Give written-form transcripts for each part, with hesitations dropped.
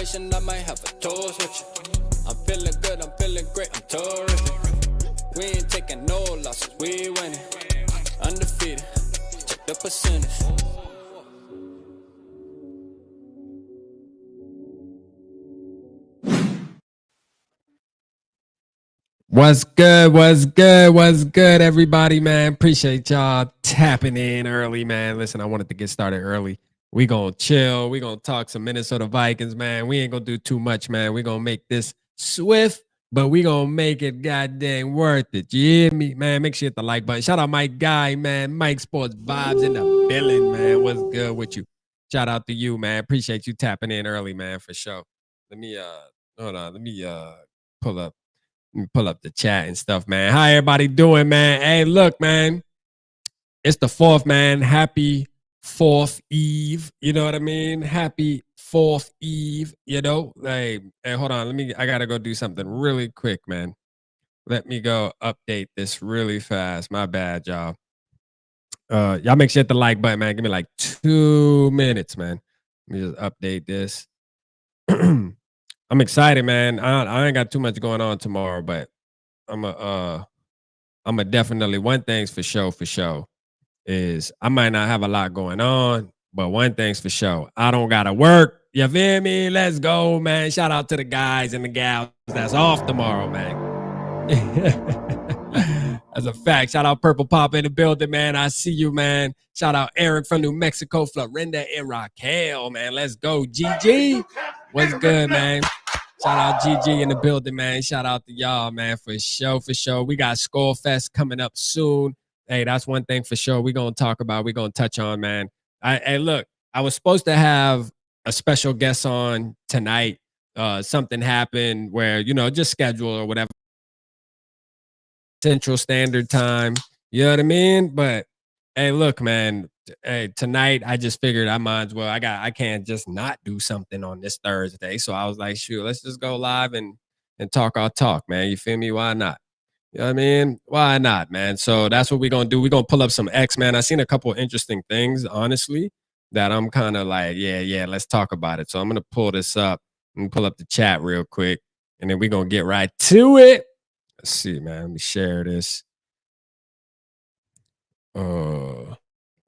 conversation, I might have a toast with you. I'm feeling good, I'm feeling great, I'm terrific. We ain't taking no losses, we winning. Undefeated, check the percentage. What's good? What's good? What's good, everybody, man? Appreciate y'all tapping in early, man. Listen, I wanted to get started early. We gonna chill. We gonna talk some Minnesota Vikings, man. We ain't gonna do too much, man. We gonna make this swift, but we gonna make it goddamn worth it. You hear me, man? Make sure you hit the like button. Shout out my guy, man. Mike Sports Vibes in the building, man. What's good with you? Shout out to you, man. Appreciate you tapping in early, man, for sure. Let me hold on. Let me pull up. Pull up the chat and stuff, man. How everybody doing, man? Hey, look, man. It's the 4th, man. Happy 4th Eve. You know what I mean? Happy 4th Eve. You know? Hey, hold on. I gotta go do something really quick, man. Let me go update this really fast. My bad, y'all. Y'all make sure to hit the like button, man. Give me like 2 minutes, man. Let me just update this. I'm excited, man. I ain't got too much going on tomorrow, but I'm a definitely, one thing's for sure is I might not have a lot going on, but one thing's for sure, I don't gotta work. You feel me? Let's go, man. Shout out to the guys and the gals that's off tomorrow, man. As a fact, shout out Purple Pop in the building, man. I see you, man. Shout out Eric from New Mexico, Florinda, and Raquel, man. Let's go, GG. What's good, man? Shout out GG in the building, man. Shout out to y'all, man, for sure. We got Skull Fest coming up soon. Hey, that's one thing for sure we're going to talk about. We're going to touch on, man. Hey, look, I was supposed to have a special guest on tonight. Something happened where, just schedule or whatever. Central Standard Time. You know what I mean? But, hey, look, man. Hey, tonight I just figured I might as well. I can't just not do something on this Thursday. So I was like, shoot, let's just go live and talk our talk, man. You feel me? Why not? You know what I mean? Why not, man? So that's what we're gonna do. We're gonna pull up some X, man. I seen a couple interesting things, honestly, that I'm kind of like, yeah, let's talk about it. So I'm gonna pull this up and pull up the chat real quick, and then we're gonna get right to it. Let's see, man. Let me share this.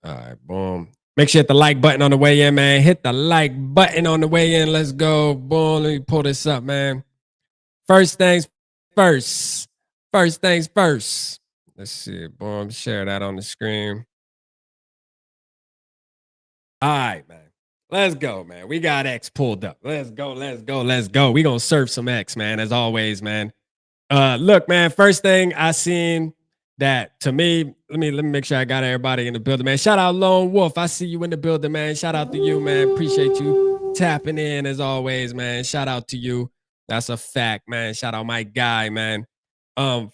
All right, boom. Make sure you hit the like button on the way in, man. Hit the like button on the way in. Let's go. Boom. Let me pull this up, man. First things first. First things first. Let's see. Boom. Share that on the screen. All right, man. Let's go, man. We got X pulled up. Let's go. We gonna surf some X, man, as always, man. Look, man, first thing I seen that, to me, let me make sure I got everybody in the building, man. Shout out Lone Wolf. I see you in the building, man. Shout out to you, man. Appreciate you tapping in as always, man. Shout out to you. That's a fact, man. Shout out my guy, man.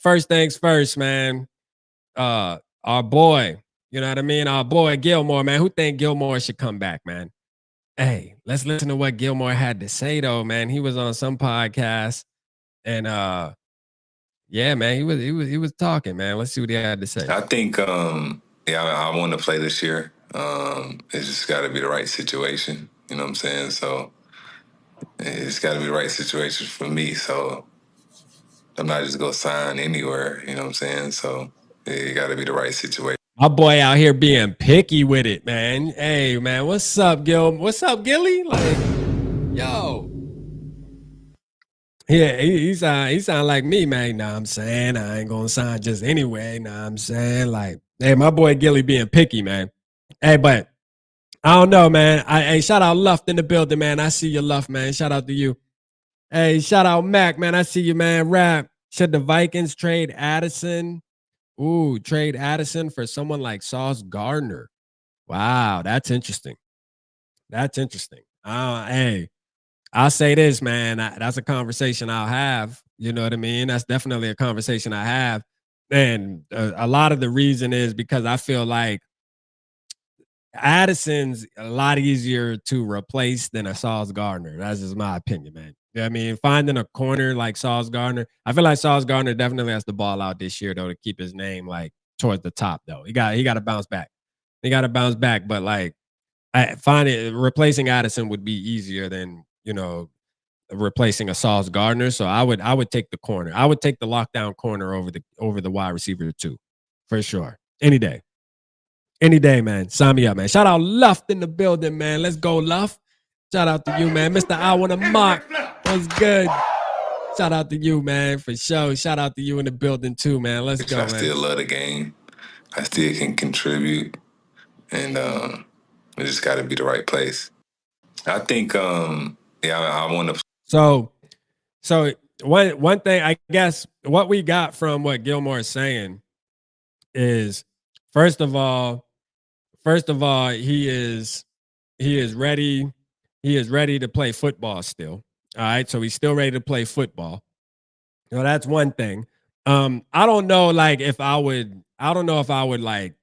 First things first, man. Our boy, you know what I mean? Our boy Gilmore, man. Who think Gilmore should come back, man? Hey, let's listen to what Gilmore had to say, though, man. He was on some podcast, and yeah, man, he was talking, man. Let's see what he had to say. I think, I want to play this year. It's just got to be the right situation. You know what I'm saying? So it's got to be the right situation for me. So I'm not just going to sign anywhere. You know what I'm saying? So it got to be the right situation. My boy out here being picky with it, man. Hey, man, what's up, Gil? What's up, Gilly? Like, yo. Yeah, he sound like me, man. Nah, I'm saying I ain't gonna sign just anyway. Nah, I'm saying, like, hey, my boy Gilly being picky, man. Hey, but I don't know, man. Hey, shout out Luft in the building, man. I see you, Luft, man. Shout out to you. Hey, shout out Mac, man. I see you, man. Rap. Should the Vikings trade Addison? Ooh, trade Addison for someone like Sauce Gardner. Wow, that's interesting. That's interesting. Hey, I'll say this, man. That's a conversation I'll have. You know what I mean? That's definitely a conversation I have. And a lot of the reason is because I feel like Addison's a lot easier to replace than a Sauce Gardner. That's just my opinion, man. You know what I mean? Finding a corner like Sauce Gardner, I feel like Sauce Gardner definitely has to ball out this year, though, to keep his name like towards the top, though. He got to bounce back. But like, replacing Addison would be easier than, replacing a Sauce Gardner. So I would take the corner. I would take the lockdown corner over the wide receiver too, for sure. Any day. Any day, man. Sign me up, man. Shout out Luft in the building, man. Let's go, Luft. Shout out to you, man. Mr. I want to mock. What's good? Shout out to you, man, for sure. Shout out to you in the building too, man. Let's go, man. I still love the game. I still can contribute, and it just got to be the right place. I think, I want to. So one thing, I guess, what we got from what Gilmore is saying is, first of all, he is ready. He is ready to play football still. All right, so he's still ready to play football. You know, that's one thing. I don't know, like, if I would like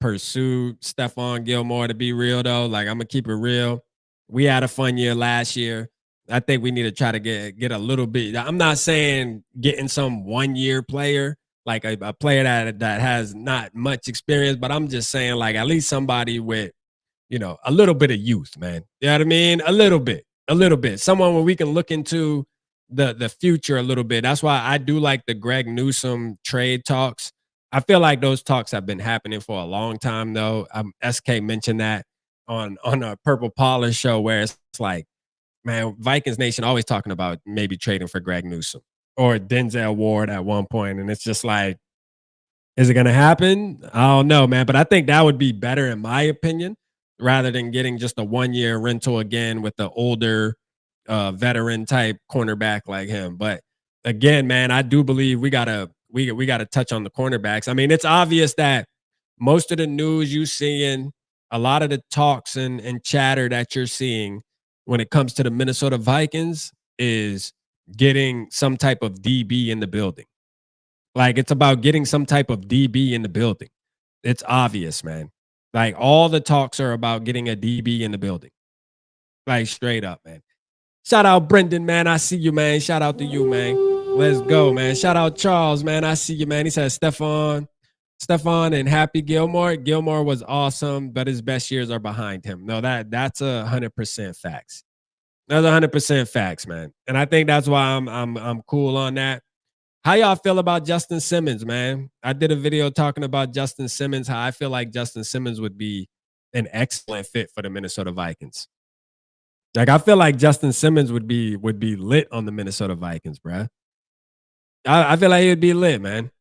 pursue Stephon Gilmore, to be real though. Like, I'm gonna keep it real. We had a fun year last year. I think we need to try to get a little bit. I'm not saying getting some 1-year player, like a player that has not much experience, but I'm just saying, like, at least somebody with, you know, a little bit of youth, man. You know what I mean? A little bit. Someone where we can look into the future a little bit. That's why I do like the Greg Newsome trade talks. I feel like those talks have been happening for a long time, though. SK mentioned that on a Purple Polish show, where it's like, man, Vikings Nation always talking about maybe trading for Greg Newsome or Denzel Ward at one point, and it's just like, is it going to happen? I don't know, man. But I think that would be better, in my opinion, rather than getting just a 1-year rental again with the older veteran type cornerback like him. But again, man, I do believe we gotta touch on the cornerbacks. I mean, it's obvious that most of the news you seeing, a lot of the talks and chatter that you're seeing when it comes to the Minnesota Vikings is getting some type of DB in the building. Like, it's about getting some type of DB in the building. It's obvious, man. Like, all the talks are about getting a DB in the building. Like, straight up, man. Shout out Brendan, man. I see you, man. Shout out to you, man. Let's go, man. Shout out Charles, man. I see you, man. He says Stephon and Happy Gilmore. Gilmore was awesome, but his best years are behind him. No, that's 100% facts. That's 100% facts, man. And I think that's why I'm cool on that. How y'all feel about Justin Simmons, man? I did a video talking about Justin Simmons, how I feel like Justin Simmons would be an excellent fit for the Minnesota Vikings. Like, I feel like Justin Simmons would be lit on the Minnesota Vikings, bruh. I feel like he would be lit, man.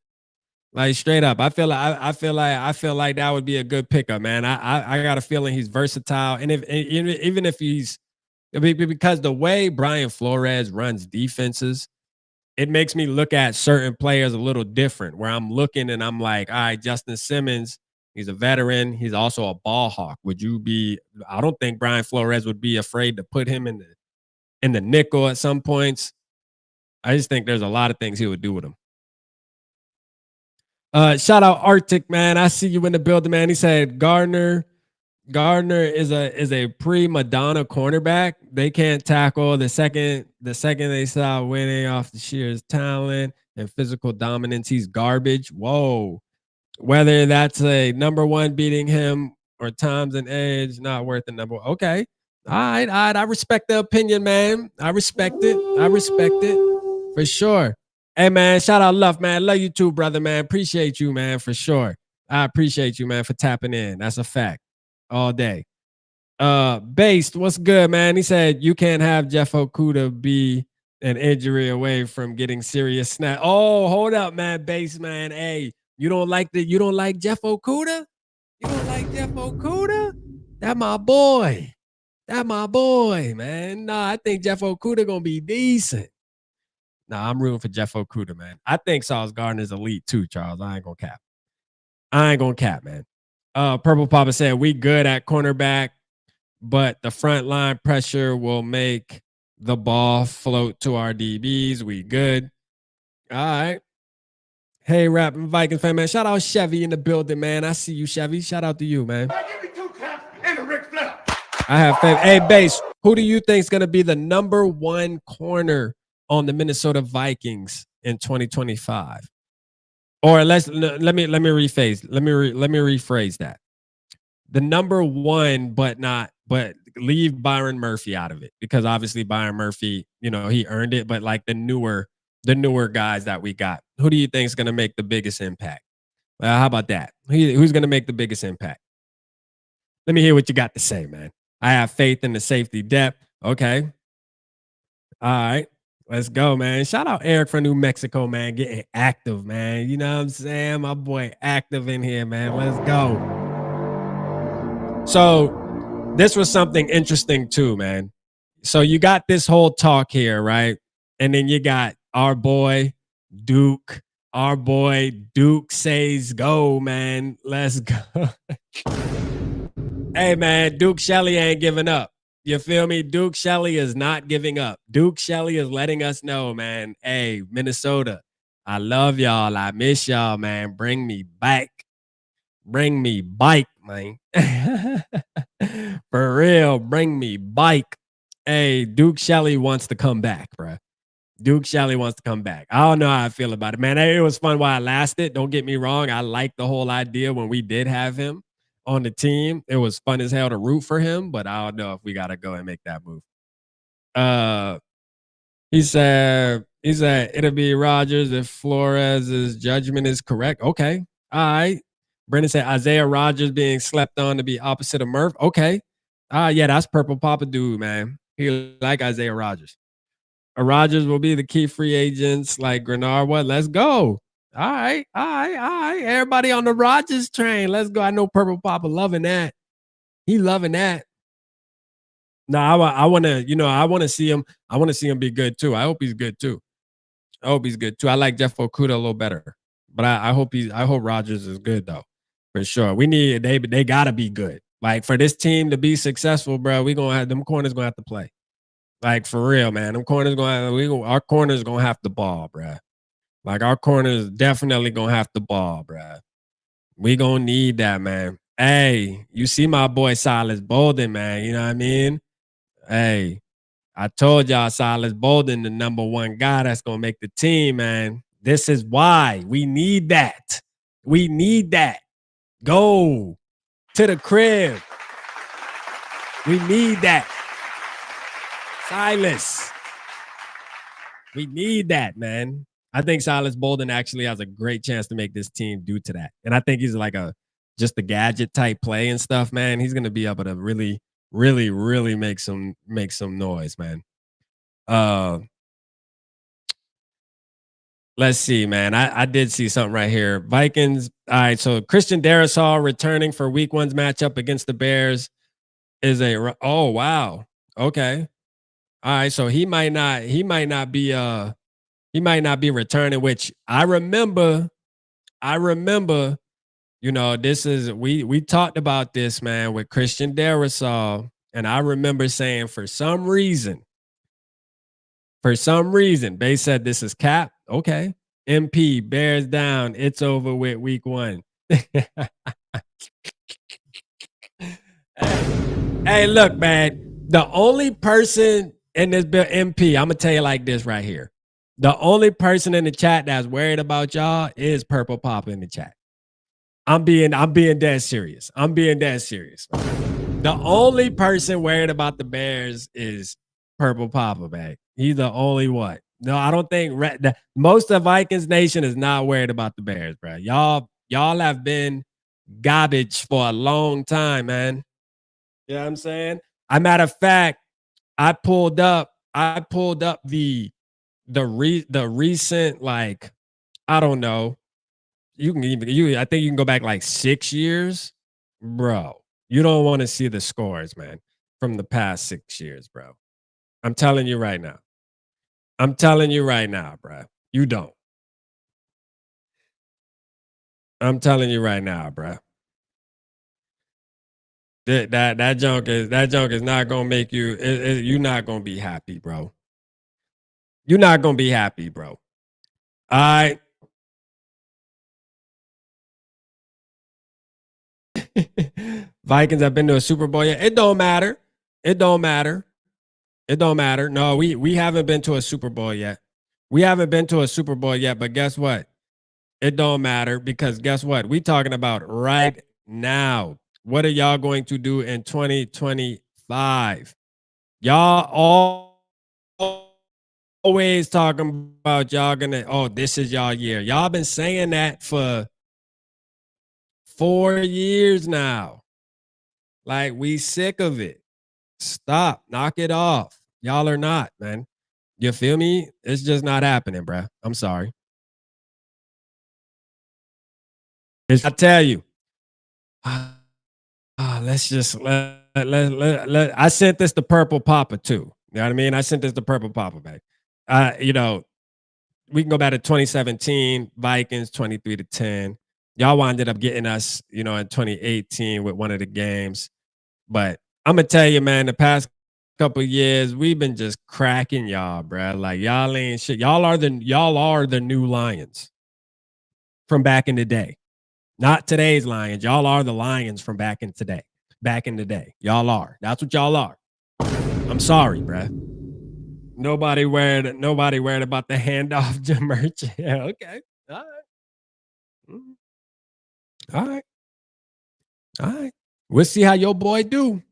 Like, straight up. I feel like that would be a good pickup, man. I got a feeling he's versatile. And even if he's, because the way Brian Flores runs defenses, it makes me look at certain players a little different, where I'm looking and I'm like, all right, Justin Simmons, he's a veteran. He's also a ball hawk. I don't think Brian Flores would be afraid to put him in the nickel at some points. I just think there's a lot of things he would do with him. Shout out Arctic, man. I see you in the building, man. He said Gardner is a prima donna cornerback. They can't tackle. The second they start winning off the sheer talent and physical dominance, he's garbage. Whoa. Whether that's a number one beating him or times and edge, not worth the number one. Okay. All right. I respect the opinion, man. I respect it. For sure. Hey, man, shout out Love, man. Love you too, brother, man. Appreciate you, man, for sure. I appreciate you, man, for tapping in. That's a fact. All day. Based, what's good, man? He said you can't have Jeff Okudah be an injury away from getting serious snap. Oh, hold up, man. Based, man. Hey, you don't like Jeff Okudah? You don't like Jeff Okudah? That my boy, man. Nah, I think Jeff Okudah gonna be decent. Nah, I'm rooting for Jeff Okudah, man. I think Sauce Gardner's elite too, Charles. I ain't gonna cap, man. Purple Papa said we good at cornerback, but the front line pressure will make the ball float to our DBs. We good. All right. Hey, rapping Vikings fan, man. Shout out Chevy in the building, man. I see you, Chevy. Shout out to you, man. Give me 2 taps and a Ric Flair. I have faith. Hey, Base, who do you think is going to be the number one corner on the Minnesota Vikings in 2025? Or let me rephrase. Let me rephrase that. The number one, but not but leave Byron Murphy out of it because obviously Byron Murphy, he earned it. But like the newer guys that we got, who do you think is going to make the biggest impact? How about that? Who's going to make the biggest impact? Let me hear what you got to say, man. I have faith in the safety depth. Okay. All right. Let's go, man. Shout out Eric from New Mexico, man. Getting active, man. You know what I'm saying? My boy active in here, man. Let's go. So this was something interesting too, man. So you got this whole talk here, right? And then you got our boy Duke. Our boy Duke says go, man. Let's go. Hey, man, Duke Shelley ain't giving up. You feel me? Duke Shelley is not giving up. Duke Shelley is letting us know, man. Hey, Minnesota, I love y'all. I miss y'all, man. Bring me back. Bring me bike, man. For real, bring me bike. Hey, Duke Shelley wants to come back, bro. Duke Shelley wants to come back. I don't know how I feel about it, man. It was fun while I lasted. Don't get me wrong. I liked the whole idea when we did have him on the team. It was fun as hell to root for him, but I don't know if we got to go and make that move. He said it'll be Rodgers if Flores' judgment is correct. Okay. All right. Brendan said Isaiah Rodgers being slept on to be opposite of Murph. Okay. Yeah, that's Purple Papa dude, man. He like Isaiah Rodgers. Rodgers will be the key free agents like Grenard. What? Let's go. All right. Everybody on the Rodgers train. Let's go. I know Purple Papa loving that. He loving that. No, I want to see him. I want to see him be good too. I hope he's good too. I like Jeff Okuda a little better, but I hope Rodgers is good though, for sure. They gotta be good. Like for this team to be successful, bro, we gonna have them corners gonna have to play. Like for real, man. Them corners our corners gonna have to ball, bro. Like our corners definitely gonna have to ball, bro. We gonna need that, man. Hey, you see my boy Silas Bolden, man. You know what I mean? Hey, I told y'all Silas Bolden, the number one guy that's gonna make the team, man. This is why we need that. We need that. Go to the crib. We need that. Silas. We need that, man. I think Silas Bolden actually has a great chance to make this team due to that. And I think he's like just a gadget type play and stuff, man. He's gonna be able to really, really, really make some noise, man. Let's see, man. I did see something right here. Vikings. All right, so Christian Darrisaw returning for week 1's matchup against the Bears is oh wow. Okay. All right, so he might not be returning, which I remember, this is we talked about this, man, with Christian Darrisaw, and I remember saying for some reason, they said this is cap. Okay. MP, Bears down. It's over with week 1. Hey, look, man. The only person in this bill, MP, I'm gonna tell you like this right here. The only person in the chat that's worried about y'all is Purple Papa in the chat. I'm being dead serious. The only person worried about the Bears is Purple Papa, man. He's the only one. No, I don't think most of Vikings Nation is not worried about the Bears, bro. Y'all have been garbage for a long time, man. You know what I'm saying? As a matter of fact, I pulled up the recent, like, I don't know. I think you can go back like 6 years, bro. You don't want to see the scores, man, from the past 6 years, bro. I'm telling you right now, bro. You don't. I'm telling you right now, bro. That junk is not gonna make you. You're not gonna be happy, bro. You're not gonna be happy, bro. All right. Vikings have been to a Super Bowl yet. It don't matter. No, we haven't been to a Super Bowl yet. But guess what? It don't matter, because guess what? We talking about right now. What are y'all going to do in 2024? 5. Y'all always talking about y'all gonna, oh, this is y'all year. Y'all been saying that for 4 years now. Like, we sick of it. Stop. Knock it off. Y'all are not, man. You feel me? It's just not happening, bruh. I'm sorry. I tell you. Let's just I sent this to Purple Papa too. You know what I mean? I sent this to Purple Papa back. You know, we can go back to 2017, Vikings 23-10. Y'all winded up getting us, you know, in 2018 with one of the games. But I'm gonna tell you, man, the past couple years, we've been just cracking y'all, bro. Like, y'all ain't shit. Y'all are the new Lions from back in the day. Not today's Lions. Y'all are the Lions from back in today. Back in the day. Y'all are. That's what y'all are. I'm sorry, bruh. Nobody worried about the handoff to merch. Yeah, okay. All right. Mhm. All right. All right. We'll see how your boy do.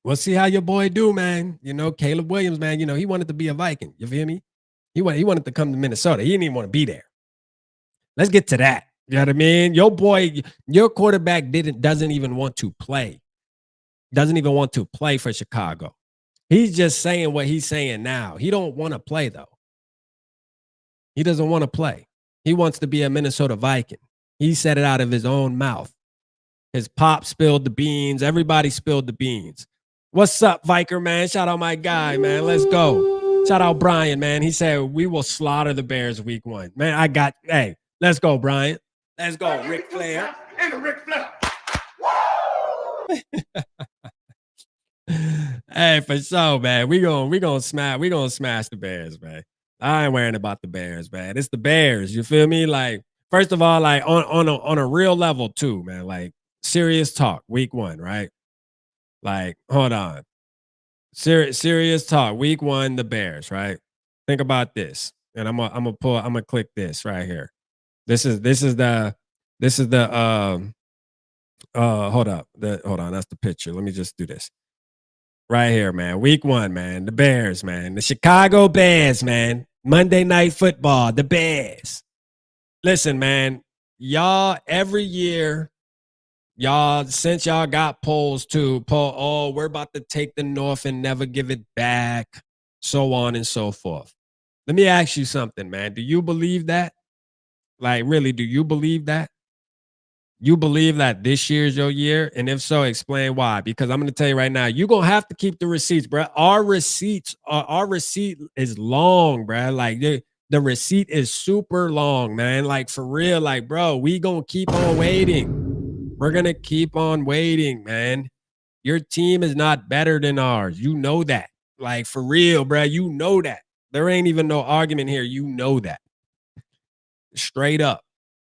We'll see how your boy do, man. You know, Caleb Williams, man, you know, he wanted to be a Viking. You feel me? He wanted to come to Minnesota. He didn't even want to be there. Let's get to that. You know what I mean? Your boy, your quarterback doesn't even want to play. Doesn't even want to play for Chicago. He's just saying what he's saying now. He don't want to play, though. He doesn't want to play. He wants to be a Minnesota Viking. He said it out of his own mouth. His pop spilled the beans. Everybody spilled the beans. What's up, Viker, man? Shout out my guy, man. Let's go. Shout out Brian, man. He said, we will slaughter the Bears week 1. Man, hey, let's go, Brian. Let's go, Ric Flair. And the Ric Flair. Hey, for sure, man. We gonna smash the Bears, man. I ain't worrying about the Bears, man. It's the Bears. You feel me? Like, first of all, like on a real level too, man. Like, serious talk, week 1, right? Like, hold on. Serious talk, week 1, the Bears, right? Think about this. And I'm gonna click this right here. This is the hold up. Hold on, that's the picture. Let me just do this. Right here, man. Week 1, man. The Bears, man. The Chicago Bears, man. Monday Night Football. The Bears. Listen, man. Y'all, every year, y'all, since y'all got polls too, oh, we're about to take the North and never give it back, so on and so forth. Let me ask you something, man. Do you believe that? Like, really, do you believe that? You believe that this year's your year? And if so, explain why. Because I'm going to tell you right now, you're going to have to keep the receipts, bro. Our receipt is long, bro. Like, the receipt is super long, man. Like, for real, like, bro, we going to keep on waiting. We're going to keep on waiting, man. Your team is not better than ours. You know that. Like, for real, bro. You know that. There ain't even no argument here. You know that. Straight up.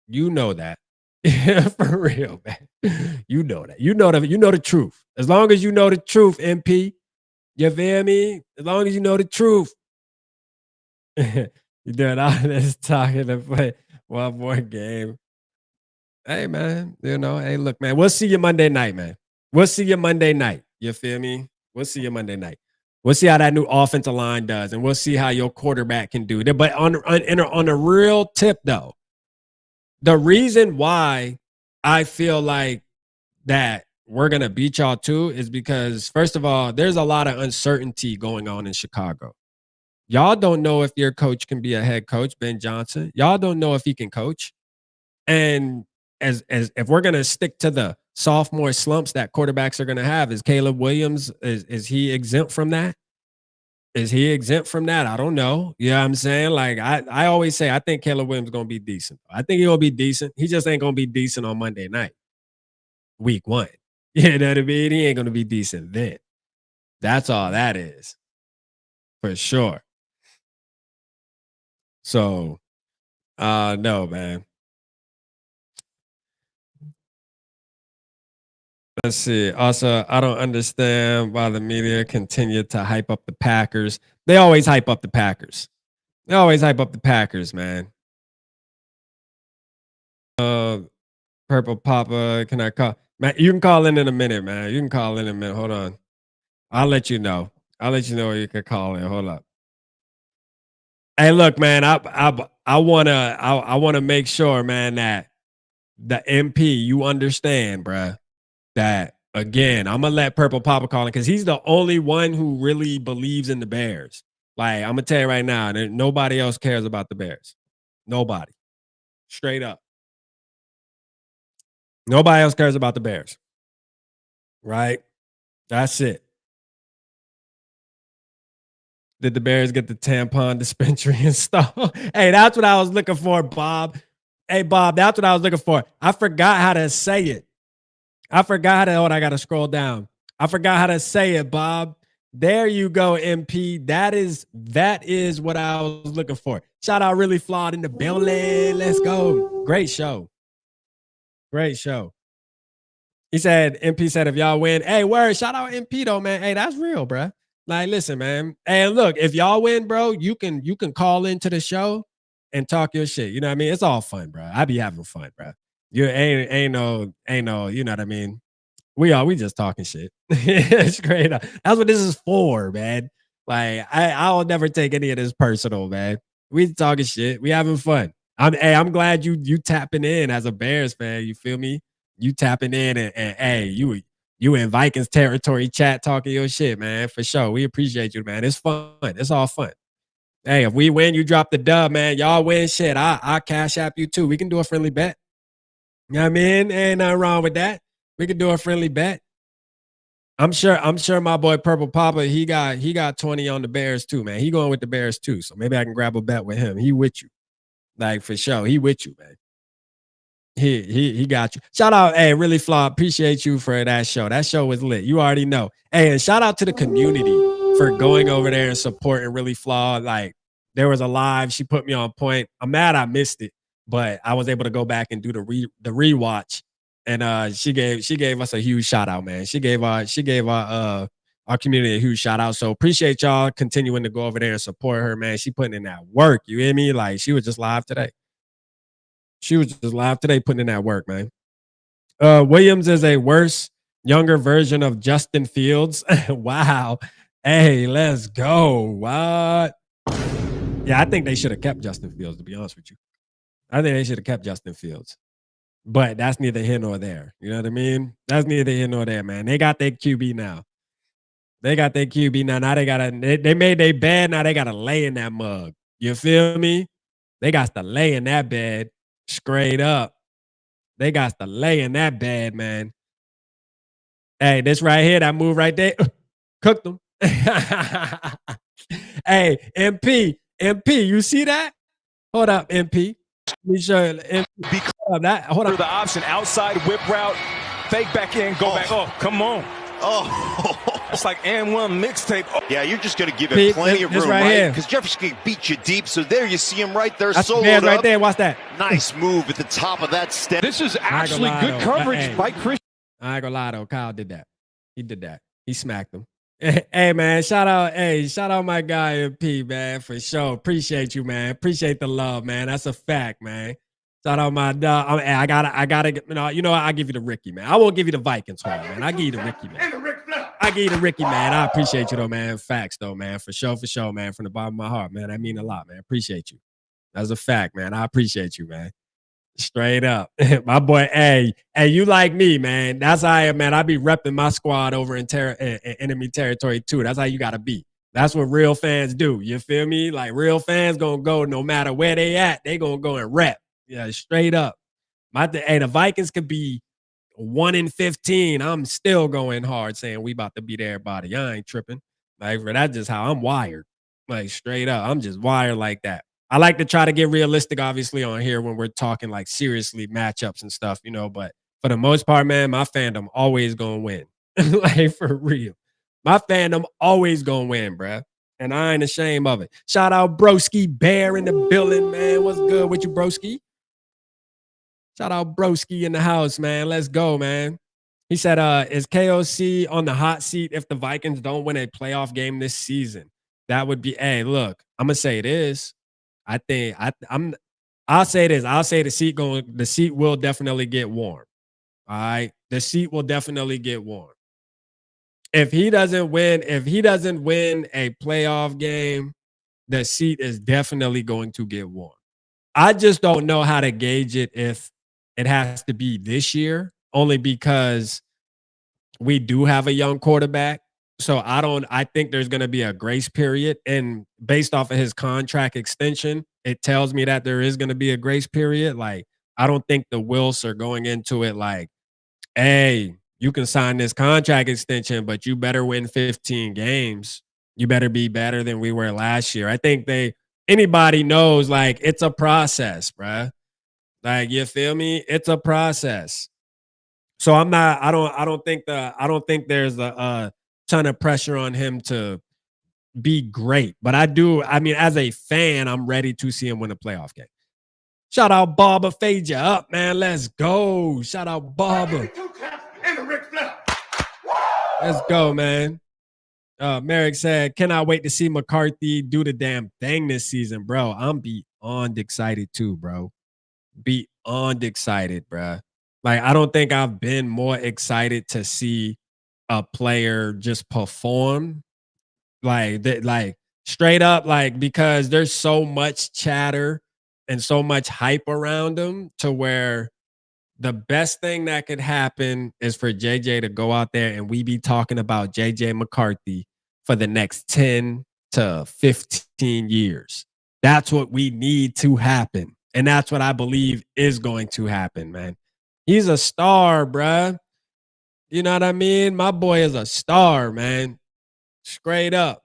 You know that. Yeah, for real, man. You know that. You know the truth. As long as you know the truth, MP. You feel me? As long as you know the truth. You doing all this talking to play one more game. Hey, man. You know, hey, look, man. We'll see you Monday night, man. We'll see you Monday night. You feel me? We'll see you Monday night. We'll see how that new offensive line does, and we'll see how your quarterback can do. But on a real tip, though, the reason why I feel like that we're going to beat y'all too is because, first of all, there's a lot of uncertainty going on in Chicago. Y'all don't know if your coach can be a head coach, Ben Johnson. Y'all don't know if he can coach. And as if we're going to stick to the sophomore slumps that quarterbacks are going to have, is Caleb Williams, is he exempt from that? Is he exempt from that? I don't know. You know what I'm saying? Like, I always say, I think Caleb Williams is going to be decent. I think he's going to be decent. He just ain't going to be decent on Monday night, week 1. You know what I mean? He ain't going to be decent then. That's all that is. For sure. So, no, man. Let's see. Also, I don't understand why the media continue to hype up the Packers. They always hype up the Packers. They always hype up the Packers, man. Purple Papa, can I call? Man, you can call in a minute, man. You can call in a minute. Hold on. I'll let you know. I'll let you know you can call in. Hold up. Hey, look, man. I wanna make sure, man, that the MP you understand, bruh, that again, I'm gonna let Purple Papa call in because he's the only one who really believes in the Bears. Like I'm gonna tell you right now, nobody else cares about the Bears. Nobody, straight up. Nobody else cares about the Bears. Right? That's it. Did the Bears get the tampon dispensary installed? Hey, that's what I was looking for, Bob. Hey, Bob, that's what I was looking for. I forgot how to say it. I forgot how to. Hold on, I gotta scroll down. I forgot how to say it, Bob. There you go, MP. That is what I was looking for. Shout out, really flawed in the building. Let's go. Great show. Great show. He said, MP said, if y'all win, hey, word, shout out MP though, man. Hey, that's real, bro. Like, listen, man. Hey, look, if y'all win, bro, you can call into the show and talk your shit. You know what I mean? It's all fun, bro. I be having fun, bro. You ain't no, you know what I mean? We just talking shit. It's great. That's what this is for, man. Like, I'll never take any of this personal, man. We talking shit. We having fun. I'm glad you tapping in as a Bears fan. You feel me? You tapping in and hey, you in Vikings territory chat talking your shit, man. For sure. We appreciate you, man. It's fun. It's all fun. Hey, if we win, you drop the dub, man. Y'all win shit. I cash app you too. We can do a friendly bet. You know what I mean? Ain't nothing wrong with that. We can do a friendly bet. I'm sure my boy Purple Papa, he got 20 on the Bears too, man. He going with the Bears too. So maybe I can grab a bet with him. He with you. Like for sure. He with you, man. He got you. Shout out, hey, really flawed. Appreciate you for that show. That show was lit. You already know. Hey, and shout out to the community for going over there and supporting really flawed. Like there was a live. She put me on point. I'm mad I missed it, but I was able to go back and do the rewatch. And she gave us a huge shout out, man. She gave our community a huge shout out. So appreciate y'all continuing to go over there and support her, man. She putting in that work. You hear me? Like she was just live today. She was just live today putting in that work, man. Williams is a worse, younger version of Justin Fields. Wow. Hey, let's go. What? Yeah, I think they should have kept Justin Fields, to be honest with you. I think they should have kept Justin Fields. But that's neither here nor there. You know what I mean? That's neither here nor there, man. They got their QB now. They got their QB now. Now they made their bed. Now they got to lay in that mug. You feel me? They got to lay in that bed straight up. They got to lay in that bed, man. Hey, this right here, that move right there, cooked them. Hey, MP, you see that? Hold up, MP. Let me show you. MP. Hold up. The option, outside whip route, fake back in, go back. Oh, come on. Oh, it's like and one mixtape. Oh. Yeah, you're just going to give it plenty of room, right? Because Jefferson can beat you deep. So there you see him right there, soloed right up. there. Watch that. Nice move at the top of that step. This is actually good coverage by Chris. I ain't gonna lie though. Kyle did that. He did that. He smacked him. Hey man, shout out my guy MP, man, for sure. Appreciate you, man. Appreciate the love, man. That's a fact, man. Shout out my dog. I gotta. You know what? I'll give you the Ricky, man. I won't give you the Vikings, man. I give you the Ricky, man. I give you the Ricky, man. I appreciate you though, man. Facts though, man. For sure, man. From the bottom of my heart, man. I mean a lot, man. Appreciate you. That's a fact, man. I appreciate you, man. Straight up. My boy, hey, you like me, man. That's how I am, man. I be repping my squad over in enemy territory too. That's how you gotta be. That's what real fans do. You feel me? Like real fans gonna go no matter where they at, they gonna go and rep. Yeah, straight up. The Vikings could be 1-15. I'm still going hard saying we about to beat everybody. I ain't tripping. Like, that's just how I'm wired. Like, straight up. I'm just wired like that. I like to try to get realistic, obviously, on here when we're talking like seriously matchups and stuff, you know. But for the most part, man, my fandom always gonna win. Like, for real. My fandom always gonna win, bruh. And I ain't ashamed of it. Shout out Broski Bear in the building, man. What's good with you, Broski? Shout out Broski in the house, man. Let's go, man. He said, is KOC on the hot seat if the Vikings don't win a playoff game this season? That would be, hey, look, I'm gonna say it is. I'll say this. I'll say the seat will definitely get warm. All right. The seat will definitely get warm. if he doesn't win a playoff game, the seat is definitely going to get warm. I just don't know how to gauge it if it has to be this year, only because we do have a young quarterback. So I think there's going to be a grace period. And based off of his contract extension, it tells me that there is going to be a grace period. Like, I don't think the Wills are going into it like, hey, you can sign this contract extension, but you better win 15 games. You better be better than we were last year. I think anybody knows, like, it's a process, bruh. Like, you feel me? It's a process. So I don't think there's a ton of pressure on him to be great. But I mean, as a fan, I'm ready to see him win a playoff game. Shout out Barber, fade you up, man. Let's go. Shout out Barber. Let's go, man. Merrick said, cannot wait to see McCarthy do the damn thing this season, bro. I'm beyond excited too, bro. Beyond excited, bro. Like, I don't think I've been more excited to see a player just perform. Like straight up, like, because there's so much chatter and so much hype around him to where the best thing that could happen is for JJ to go out there and we be talking about JJ McCarthy for the next 10 to 15 years. That's what we need to happen. And that's what I believe is going to happen, man. He's a star, bruh. You know what I mean? My boy is a star, man. Straight up.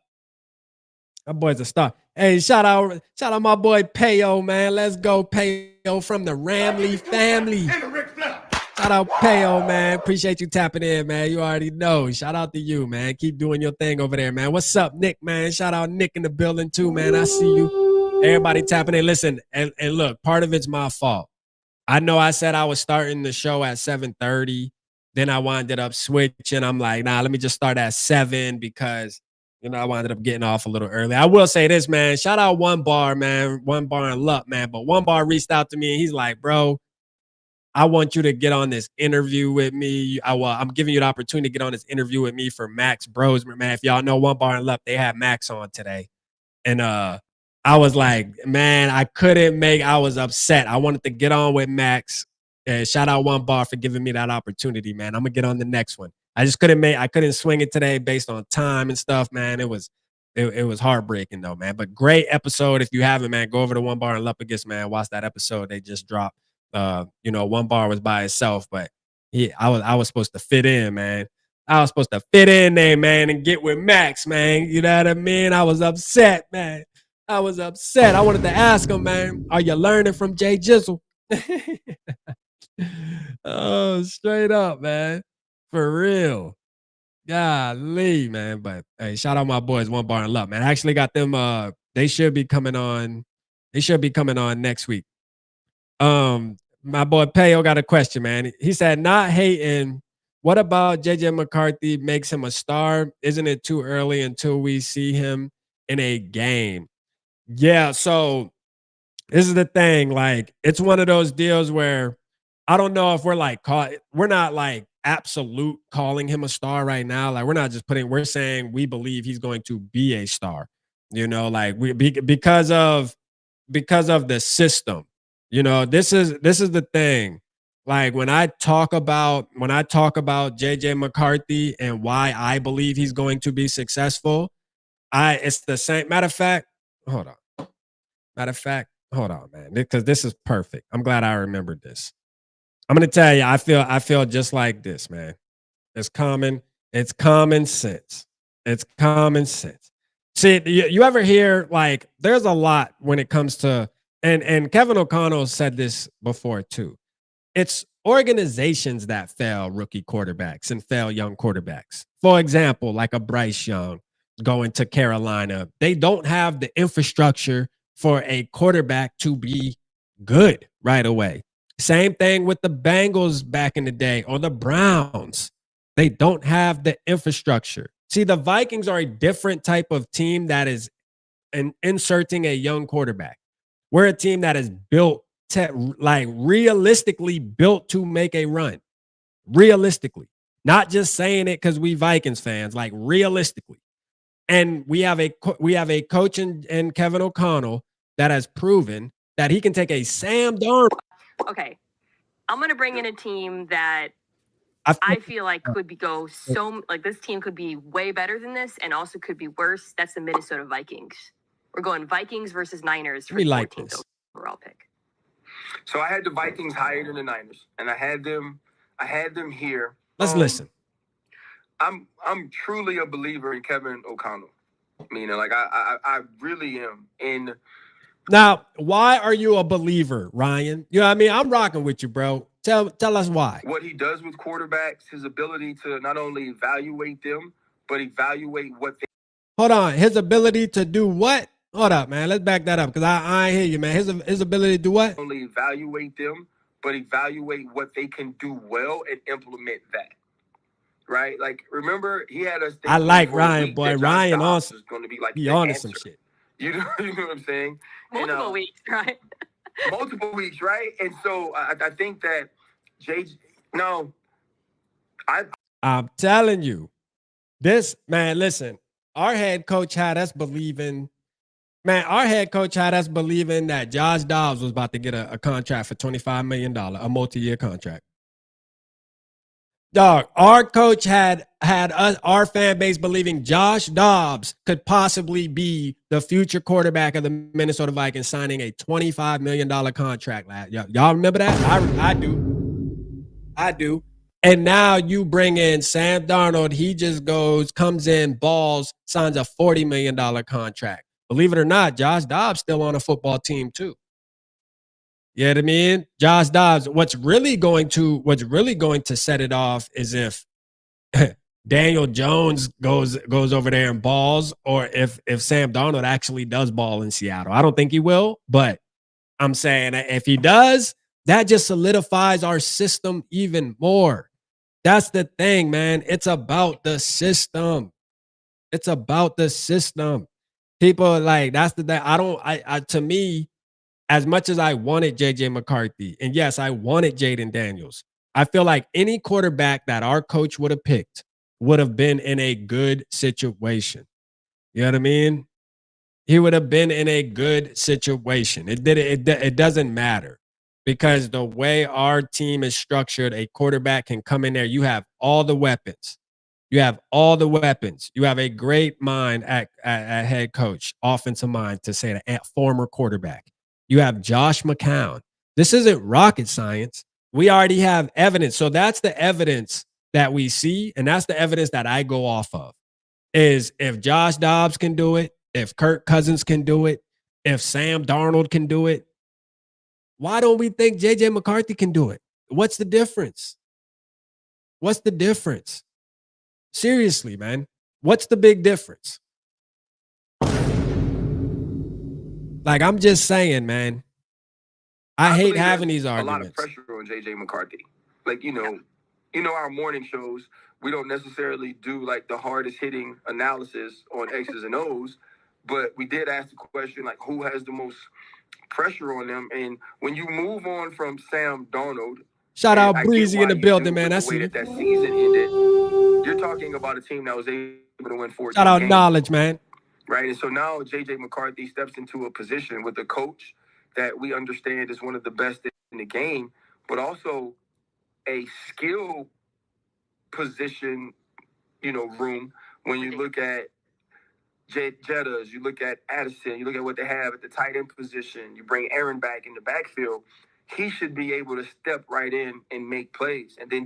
My boy's a star. Hey, shout out my boy Payo, man. Let's go, Payo from the Ramley family. Shout out Payo, man. Appreciate you tapping in, man. You already know. Shout out to you, man. Keep doing your thing over there, man. What's up, Nick, man? Shout out Nick in the building too, man. I see you. Everybody tapping in. Listen, and look, part of it's my fault. I know I said I was starting the show at 7:30. Then I winded up switching. I'm like, nah, let me just start at 7 because, you know, I wound up getting off a little early. I will say this, man. Shout out One Bar, man. One Bar and Luck, man. But One Bar reached out to me and he's like, bro, I want you to get on this interview with me. I'm giving you the opportunity to get on this interview with me for Max Brosmer, man. If y'all know One Bar and Luck, they had Max on today. And I was like, man, I was upset. I wanted to get on with Max. And shout out One Bar for giving me that opportunity, man. I'm gonna get on the next one. I couldn't swing it today based on time and stuff, man. It was heartbreaking though, man. But great episode. If you haven't, man, go over to One Bar and Lupagus, man. Watch that episode they just dropped. You know, One Bar was by itself, but I was supposed to fit in, man. I was supposed to fit in there, man, and get with Max, man. You know what I mean? I was upset, man. I was upset. I wanted to ask him, man, are you learning from Jay Jizzle? Oh, straight up, man. For real. Golly, man. But hey, shout out my boys, One Bar and Luck, man. I actually got them. They should be coming on. They should be coming on next week. My boy Payo got a question, man. He said, not hating. What about JJ McCarthy makes him a star? Isn't it too early until we see him in a game? Yeah, so this is the thing. Like, it's one of those deals where I don't know if we're not like absolute calling him a star right now. Like, we're saying we believe he's going to be a star. You know, like because of the system. You know, this is the thing. Like, when I talk about JJ McCarthy and why I believe he's going to be successful, it's the same. Matter of fact, hold on, man, because this is perfect. I'm glad I remembered this. I'm gonna tell you, I feel just like this, man. It's common sense. It's common sense. See, you ever hear, like, there's a lot when it comes to, and Kevin O'Connell said this before too. It's organizations that fail rookie quarterbacks and fail young quarterbacks. For example, like a Bryce Young going to Carolina. They don't have the infrastructure for a quarterback to be good right away. Same thing with the Bengals back in the day, or the Browns. They don't have the infrastructure. See, the Vikings are a different type of team that is inserting a young quarterback. We're a team that is built realistically built to make a run. Realistically. Not just saying it because we Vikings fans, like realistically. And we have a coach in Kevin O'Connell that has proven that he can take a Sam Darnold. Okay, I'm gonna bring in a team that I feel like could go like this team could be way better than this, and also could be worse. That's the Minnesota Vikings. We're going Vikings versus Niners for the 14th overall pick. So I had the Vikings higher than the Niners, and I had them here. Let's listen. I'm truly a believer in Kevin O'Connell. Meaning, like I really am. And now, why are you a believer, Ryan? You know what I mean? I'm rocking with you, bro. Tell us why. What he does with quarterbacks, his ability to not only evaluate them, but evaluate what they. Hold on, his ability to do what? Hold up, man. Let's back that up because I ain't hear you, man. His ability to do what? Not only evaluate them, but evaluate what they can do well and implement that. Right? Like, remember, he had us. I like Ryan, boy. Ryan also is going to be like he on to some shit. You know what I'm saying? Multiple weeks, right? Multiple weeks, right? And so I think that I'm telling you, this man. Listen, our head coach had us believing. Man, our head coach had us believing that Josh Dobbs was about to get a contract for $25 million, a multi-year contract. Dog, our coach had us, our fan base believing Josh Dobbs could possibly be the future quarterback of the Minnesota Vikings, signing a $25 million contract. Y'all remember that? I do. And now you bring in Sam Darnold. He just comes in, balls, signs a $40 million contract. Believe it or not, Josh Dobbs still on a football team too. You know what I mean? Josh Dobbs, what's really going to set it off is if Daniel Jones goes over there and balls, or if Sam Darnold actually does ball in Seattle. I don't think he will, but I'm saying if he does, that just solidifies our system even more. That's the thing, man. It's about the system. It's about the system. People like that's the thing. To me, as much as I wanted JJ McCarthy, and yes, I wanted Jaden Daniels, I feel like any quarterback that our coach would have picked would have been in a good situation. You know what I mean? He would have been in a good situation. It doesn't matter because the way our team is structured, a quarterback can come in there. You have all the weapons. You have a great mind at head coach, offensive mind, to say that former quarterback. You have Josh McCown. This isn't rocket science. We already have evidence. So that's the evidence that we see, and that's the evidence that I go off of, is if Josh Dobbs can do it, if Kirk Cousins can do it, if Sam Darnold can do it, why don't we think JJ McCarthy can do it? What's the difference? What's the difference? Seriously, man. What's the big difference? Like, I'm just saying, man. I hate having these arguments. A lot of pressure on JJ McCarthy. Like, you know, our morning shows, we don't necessarily do like the hardest hitting analysis on X's and O's, but we did ask the question, like, who has the most pressure on them? And when you move on from Sam Darnold, shout out Breezy in the building, man. That's the way that season ended. You're talking about a team that was able to win 14 shout out games. Knowledge, man. Right. And so now JJ McCarthy steps into a position with a coach that we understand is one of the best in the game, but also a skill position, room. When you look at Jettas, you look at Addison, you look at what they have at the tight end position, you bring Aaron back in the backfield, he should be able to step right in and make plays. And then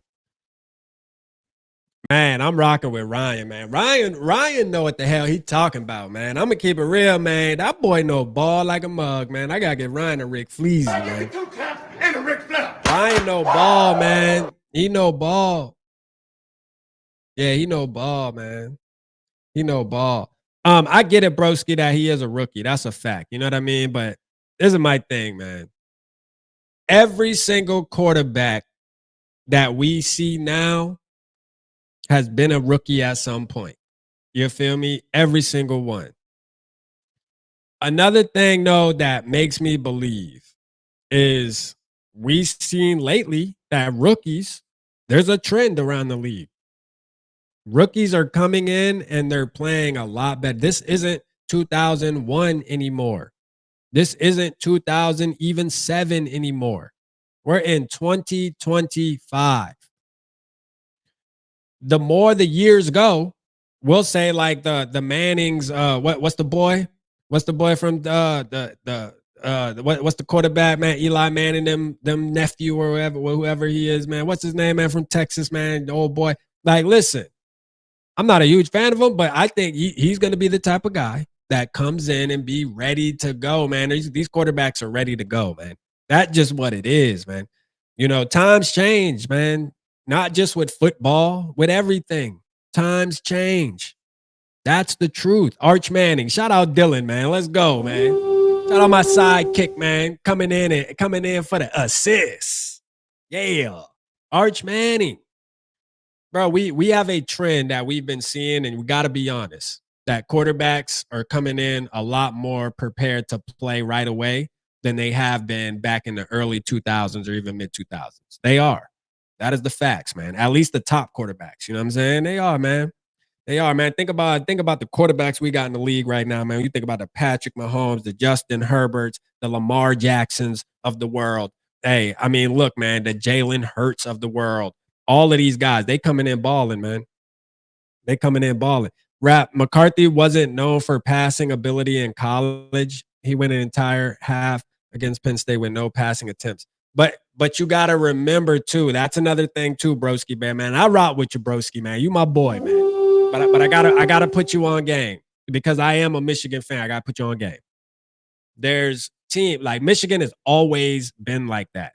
man, I'm rocking with Ryan, man. Ryan know what the hell he talking about, man. I'm gonna keep it real, man. That boy know ball like a mug, man. I gotta get Ryan a Rick Fleazy, man. Ryan know ball, man. He know ball. Yeah, he know ball, man. He know ball. I get it, broski, that he is a rookie. That's a fact. You know what I mean? But this is my thing, man. Every single quarterback that we see now has been a rookie at some point. You feel me? Every single one. Another thing, though, that makes me believe is we've seen lately that rookies, there's a trend around the league. Rookies are coming in and they're playing a lot better. This isn't 2001 anymore. This isn't 2007 anymore. We're in 2025. The more the years go, we'll say like the Mannings. What's the boy? What's the boy from what's the quarterback, man? Eli Manning, them nephew or whoever he is, man. What's his name, man? From Texas, man. The old boy. Like, listen, I'm not a huge fan of him, but I think he's going to be the type of guy that comes in and be ready to go, man. These quarterbacks are ready to go, man. That's just what it is, man. You know, times change, man. Not just with football, with everything. Times change. That's the truth. Arch Manning. Shout out Dylan, man. Let's go, man. Shout out my sidekick, man. Coming in for the assist. Yeah. Arch Manning. Bro, we have a trend that we've been seeing, and we got to be honest, that quarterbacks are coming in a lot more prepared to play right away than they have been back in the early 2000s or even mid 2000s. They are. That is the facts, man. At least the top quarterbacks. You know what I'm saying? They are, man. They are, man. Think about the quarterbacks we got in the league right now, man. You think about the Patrick Mahomes, the Justin Herberts, the Lamar Jacksons of the world. Hey, I mean, look, man, the Jalen Hurts of the world. All of these guys, they coming in balling, man. They coming in balling. McCarthy wasn't known for passing ability in college. He went an entire half against Penn State with no passing attempts. But you got to remember, too, that's another thing, too, broski, man. I rock with you, broski, man. You my boy, man. But I gotta put you on game because I am a Michigan fan. I got to put you on game. There's team, like Michigan has always been like that.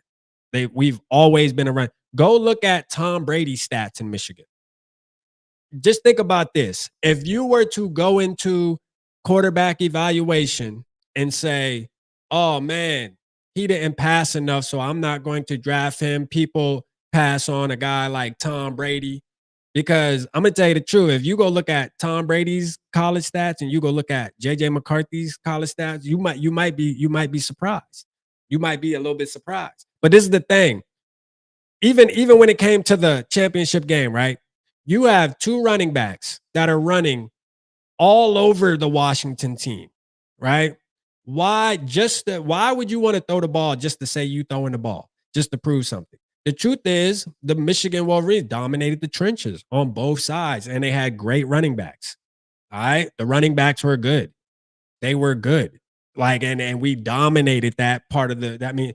We've always been around. Go look at Tom Brady's stats in Michigan. Just think about this. If you were to go into quarterback evaluation and say, oh, man, he didn't pass enough, so I'm not going to draft him. People pass on a guy like Tom Brady. Because I'm going to tell you the truth. If you go look at Tom Brady's college stats and you go look at JJ McCarthy's college stats, you might be surprised. You might be a little bit surprised. But this is the thing. Even when it came to the championship game, right? You have two running backs that are running all over the Washington team, right? Why would you want to throw the ball just to say you throwing the ball, just to prove something? The truth is the Michigan Wolverines dominated the trenches on both sides, and they had great running backs. All right. The running backs were good. They were good. Like, and we dominated that part of the, I mean,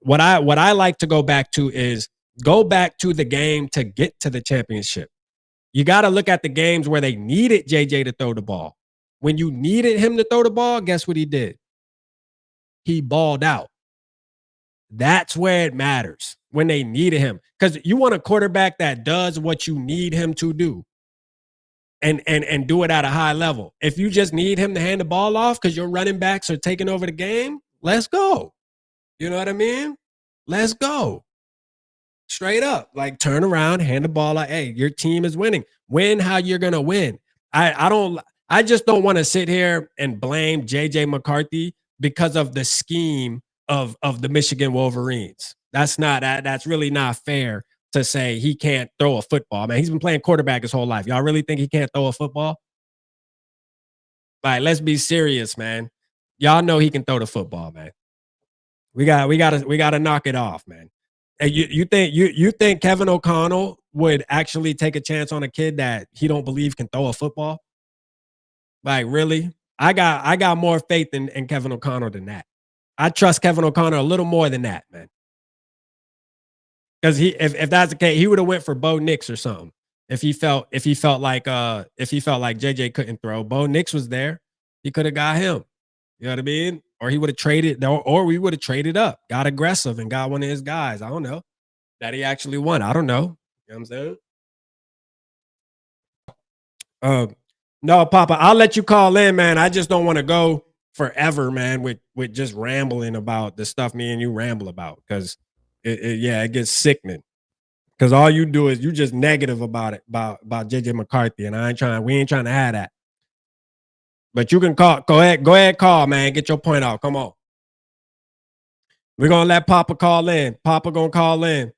what I like to go back to is go back to the game to get to the championship. You got to look at the games where they needed JJ to throw the ball. When you needed him to throw the ball, guess what he did? He balled out. That's where it matters, when they needed him. Because you want a quarterback that does what you need him to do and do it at a high level. If you just need him to hand the ball off because your running backs are taking over the game, let's go. You know what I mean? Let's go. Straight up. Like, turn around, hand the ball out. Hey, your team is winning. Win how you're going to win. I just don't want to sit here and blame JJ McCarthy because of the scheme of the Michigan Wolverines. That's really not fair to say he can't throw a football. Man, he's been playing quarterback his whole life. Y'all really think he can't throw a football? Like, let's be serious, man. Y'all know he can throw the football, man. We gotta knock it off, man. And you think Kevin O'Connell would actually take a chance on a kid that he don't believe can throw a football? Like, really? I got more faith in Kevin O'Connell than that. I trust Kevin O'Connell a little more than that, man. Because if that's the case, he would have went for Bo Nix or something. If he felt like JJ couldn't throw, Bo Nix was there. He could have got him. You know what I mean? Or he would have traded, or we would have traded up, got aggressive and got one of his guys. I don't know. That he actually won. I don't know. You know what I'm saying? No, Papa, I'll let you call in, man. I just don't want to go forever, man, with just rambling about the stuff me and you ramble about, because it gets sickening. Because all you do is you just negative about it, about JJ McCarthy, and we ain't trying to have that. But you can call. Go ahead, call, man. Get your point out. Come on. We're gonna let Papa call in. Papa gonna call in.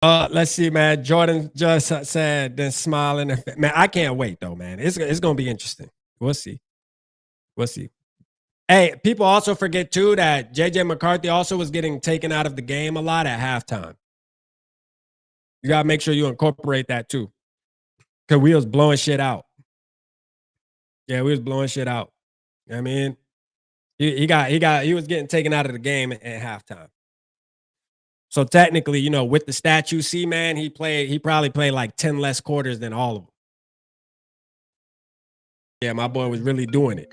Let's see, man. Jordan just said, then smiling. Man, I can't wait though, man. It's gonna be interesting. We'll see. We'll see. Hey, people also forget too that JJ McCarthy also was getting taken out of the game a lot at halftime. You gotta make sure you incorporate that too, because we was blowing shit out. Yeah, we was blowing shit out. You know what I mean, he was getting taken out of the game at halftime. So technically, you know, with the stats you see, man, he probably played like 10 less quarters than all of them. Yeah, my boy was really doing it.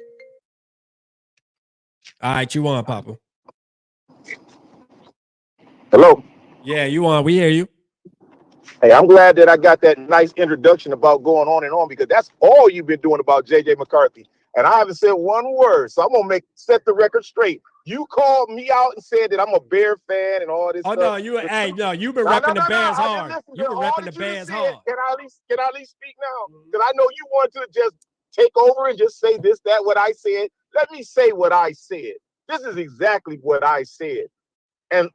All right, you on, Papa? Hello. Yeah, you on? We hear you. Hey, I'm glad that I got that nice introduction about going on and on, because that's all you've been doing about JJ McCarthy. And I haven't said one word. So I'm going to set the record straight. You called me out and said that I'm a Bear fan and all this stuff. No, you've been repping the Bears hard. You've been repping the Bears hard. Can I at least speak now? Because I know you want to just take over and just say this, that, what I said. Let me say what I said. This is exactly what I said. And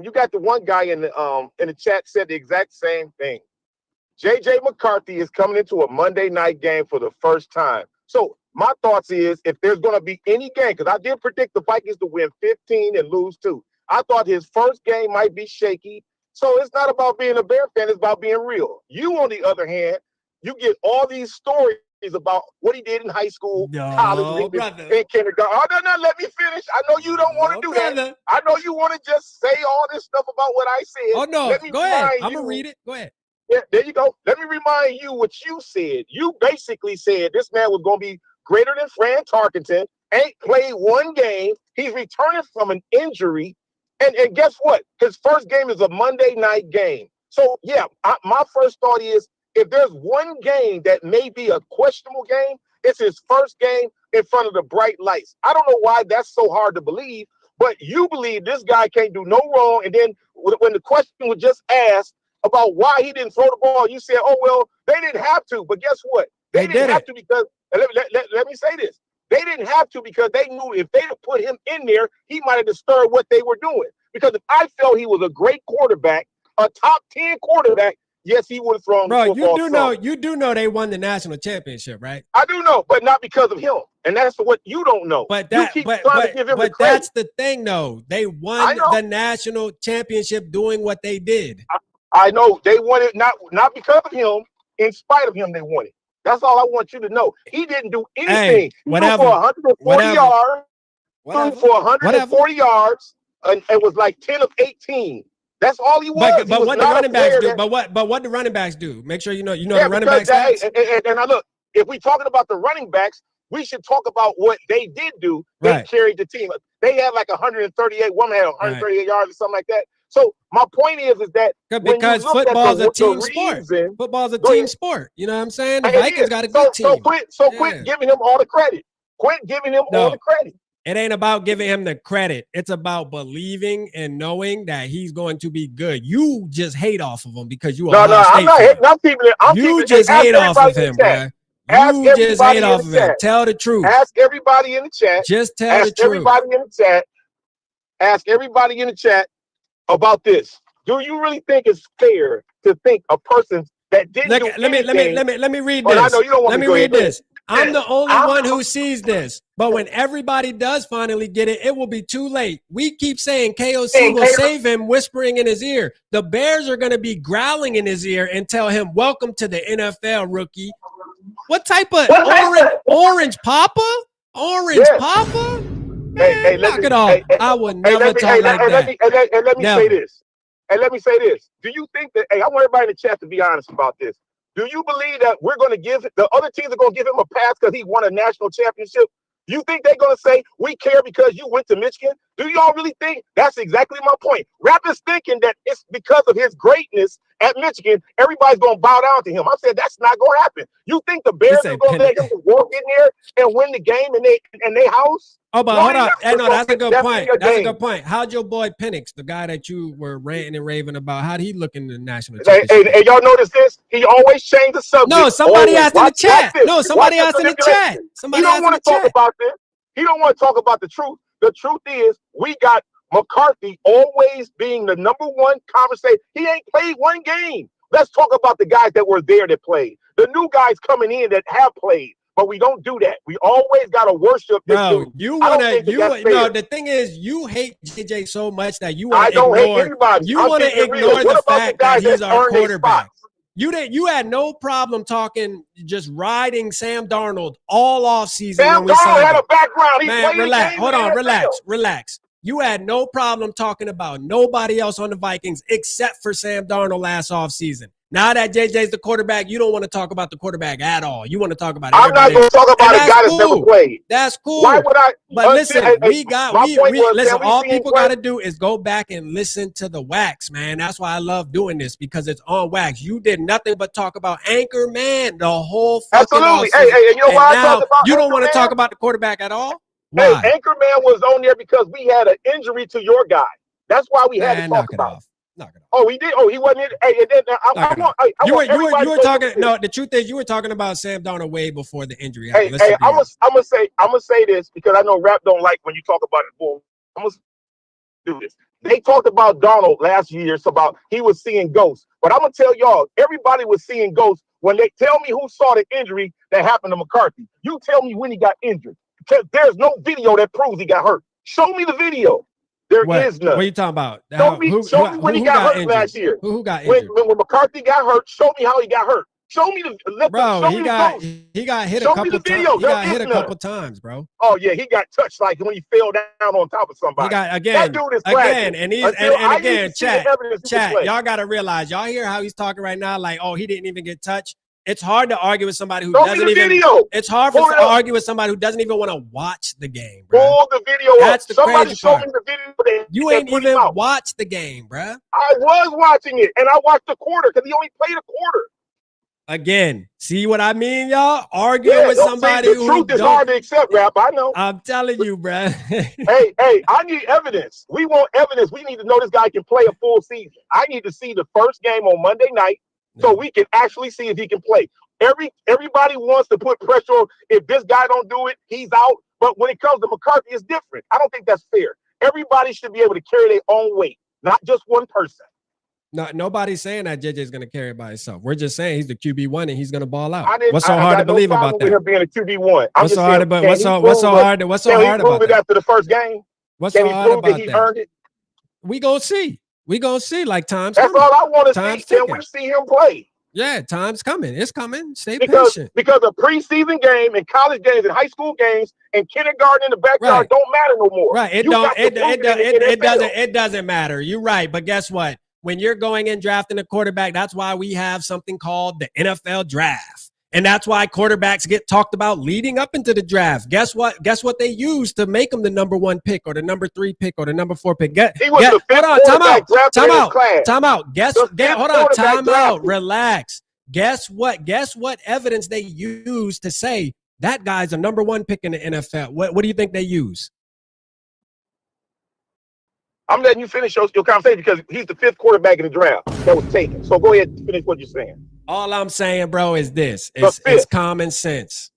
you got the one guy in the chat said the exact same thing. JJ McCarthy is coming into a Monday night game for the first time. So my thoughts is, if there's going to be any game, because I did predict the Vikings to win 15 and lose 2. I thought his first game might be shaky. So it's not about being a Bear fan. It's about being real. You, on the other hand, you get all these stories about what he did in high school, college, in kindergarten. Oh, no, let me finish. I know you don't want to do that. I know you want to just say all this stuff about what I said. Oh, no, go ahead. I'm going to read it. Go ahead. Yeah, there you go. Let me remind you what you said. You basically said this man was going to be greater than Fran Tarkenton, ain't played one game. He's returning from an injury. And guess what? His first game is a Monday night game. So, yeah, my first thought is, if there's one game that may be a questionable game, it's his first game in front of the bright lights. I don't know why that's so hard to believe, but you believe this guy can't do no wrong. And then when the question was just asked about why he didn't throw the ball, you said, oh, well, they didn't have to. But guess what? They didn't have to, because let me say this. They didn't have to, because they knew if they'd have put him in there, he might have disturbed what they were doing. Because if I felt he was a great quarterback, a top 10 quarterback, yes, he would have thrown the football. You do know they won the national championship, right? I do know, but not because of him. And that's what you don't know. But that's the thing, though. They won the national championship doing what they did. I know they won it not because of him. In spite of him, they won it. That's all I want you to know. He didn't do anything. He threw for 140 yards. Threw for 140 yards, and it was like 10 of 18. That's all he was. But what the running backs do? But what the running backs do? Make sure you know the running backs. And I look, if we're talking about the running backs, we should talk about what they did do. They carried the team. They had like 138. One had 138 yards or something like that. So my point is that because football's a team sport. Football's a team sport. You know what I'm saying? The Vikings got a good team. Quit giving him all the credit. Quit giving him all the credit. It ain't about giving him the credit. It's about believing and knowing that he's going to be good. You just hate off of him because you are. No, I'm not hating. I'm keeping it. You just hate off of him, bro. You just hate off of him. Tell the truth. Ask everybody in the chat. Just tell the truth. Everybody in the chat. Ask everybody in the chat about this. Do you really think it's fair to think a person that didn't do anything? Let me read this. I know you don't want let me read this. I'm the only one who sees this. But when everybody does finally get it, it will be too late. We keep saying KOC will save him, whispering in his ear. The Bears are going to be growling in his ear and tell him, welcome to the NFL, rookie. What type of orange Papa? Orange Papa? Man, knock it off. I would never talk like that. And let me say this. And let me say this. Do you think that, I want everybody in the chat to be honest about this. Do you believe that we're going to give, the other teams are going to give him a pass because he won a national championship? You think they're going to say, we care because you went to Michigan? Do y'all really think? That's exactly my point. Rappers thinking that it's because of his greatness at Michigan, everybody's going to bow down to him. I said, that's not going to happen. You think the Bears are going to let him walk in there and win the game in their house? Oh, but hold on. No, that's a good point. That's a good point. How'd your boy Penix, the guy that you were ranting and raving about, how'd he look in the national championship? Hey, y'all notice this? He always changed the subject. No, somebody asked in the chat. No, somebody asked in the chat. He don't want to talk about this. He don't want to talk about the truth. The truth is, we got McCarthy always being the number one conversation. He ain't played one game. Let's talk about the guys that were there that played. The new guys coming in that have played, but we don't do that. We always got to worship this dude. No, the thing is, you hate JJ so much that you want to ignore. I don't hate anybody. You want to ignore the fact that he's our quarterback. You had no problem talking, just riding Sam Darnold all off season. Sam Darnold had a background. He played relax. Hold on, relax. You had no problem talking about nobody else on the Vikings except for Sam Darnold last offseason. Now that JJ's the quarterback, you don't want to talk about the quarterback at all. You want to talk about I'm not going to talk about a guy that's never played. That's cool. Why would I? But listen, all people got to do is go back and listen to the wax, man. That's why I love doing this, because it's on wax. You did nothing but talk about Anchor Man the whole fucking Absolutely. offseason. Hey, you know why I talked about you don't want to talk about the quarterback at all? Why? Hey, Anchor Man was on there because we had an injury to your guy. That's why we had to talk about it. Oh, he did. Oh, he wasn't in. Hey, and then you were talking. No, the truth is, you were talking about Sam Darnold way before the injury. I'm gonna say this because I know Rap don't like when you talk about it. Well, I'm gonna do this. They talked about Darnold last year, so about he was seeing ghosts. But I'm gonna tell y'all, everybody was seeing ghosts when they tell me who saw the injury that happened to McCarthy. You tell me when he got injured. Because there's no video that proves he got hurt. Show me the video. There is none. What are you talking about? Show me when he got hurt last year. Who got injured? When McCarthy got hurt, show me how he got hurt. Show me the he got hit a couple times. He got hit a couple times, bro. Oh yeah, he got touched like when he fell down on top of somebody. He got again, chat. Y'all got to realize, y'all hear how he's talking right now, like, oh, he didn't even get touched. It's hard to argue with somebody who doesn't even. It's hard to argue with somebody who doesn't even want to watch the game, bro. Pull the video. That's the crazy part. Me the video. You ain't even watched the game, bro. I was watching it, and I watched the quarter because he only played a quarter. Again, see what I mean, y'all? Arguing with somebody who. The truth is hard to accept, Rap. I know. I'm telling you, bro. hey, I need evidence. We want evidence. We need to know this guy can play a full season. I need to see the first game on Monday night. So we can actually see if he can play. Everybody wants to put pressure on. If this guy don't do it, he's out. But when it comes to McCarthy, it's different. I don't think that's fair. Everybody should be able to carry their own weight, not just one person. No, nobody's saying that JJ is going to carry it by himself. We're just saying he's the QB1 and he's going to ball out. What's so hard to believe about that? Him being a QB1. What's so hard about it after the first game? What's so hard about that? Earned it? We gonna see. Like time's coming. That's all I want to see. Can we see him play? Yeah, time's coming. It's coming. Stay patient. Because a preseason game and college games and high school games and kindergarten in the backyard don't matter no more. Right. It doesn't matter. You're right. But guess what? When you're going and drafting a quarterback, that's why we have something called the NFL draft. And that's why quarterbacks get talked about leading up into the draft. Guess what they use to make them the number 1 pick or the number 3 pick or the number 4 pick? Time out. Relax. Guess what evidence they use to say that guy's a number 1 pick in the NFL? What do you think they use? I'm letting you finish your conversation because he's the 5th quarterback in the draft that was taken. So go ahead and finish what you're saying. All I'm saying, bro, is this. It's common sense.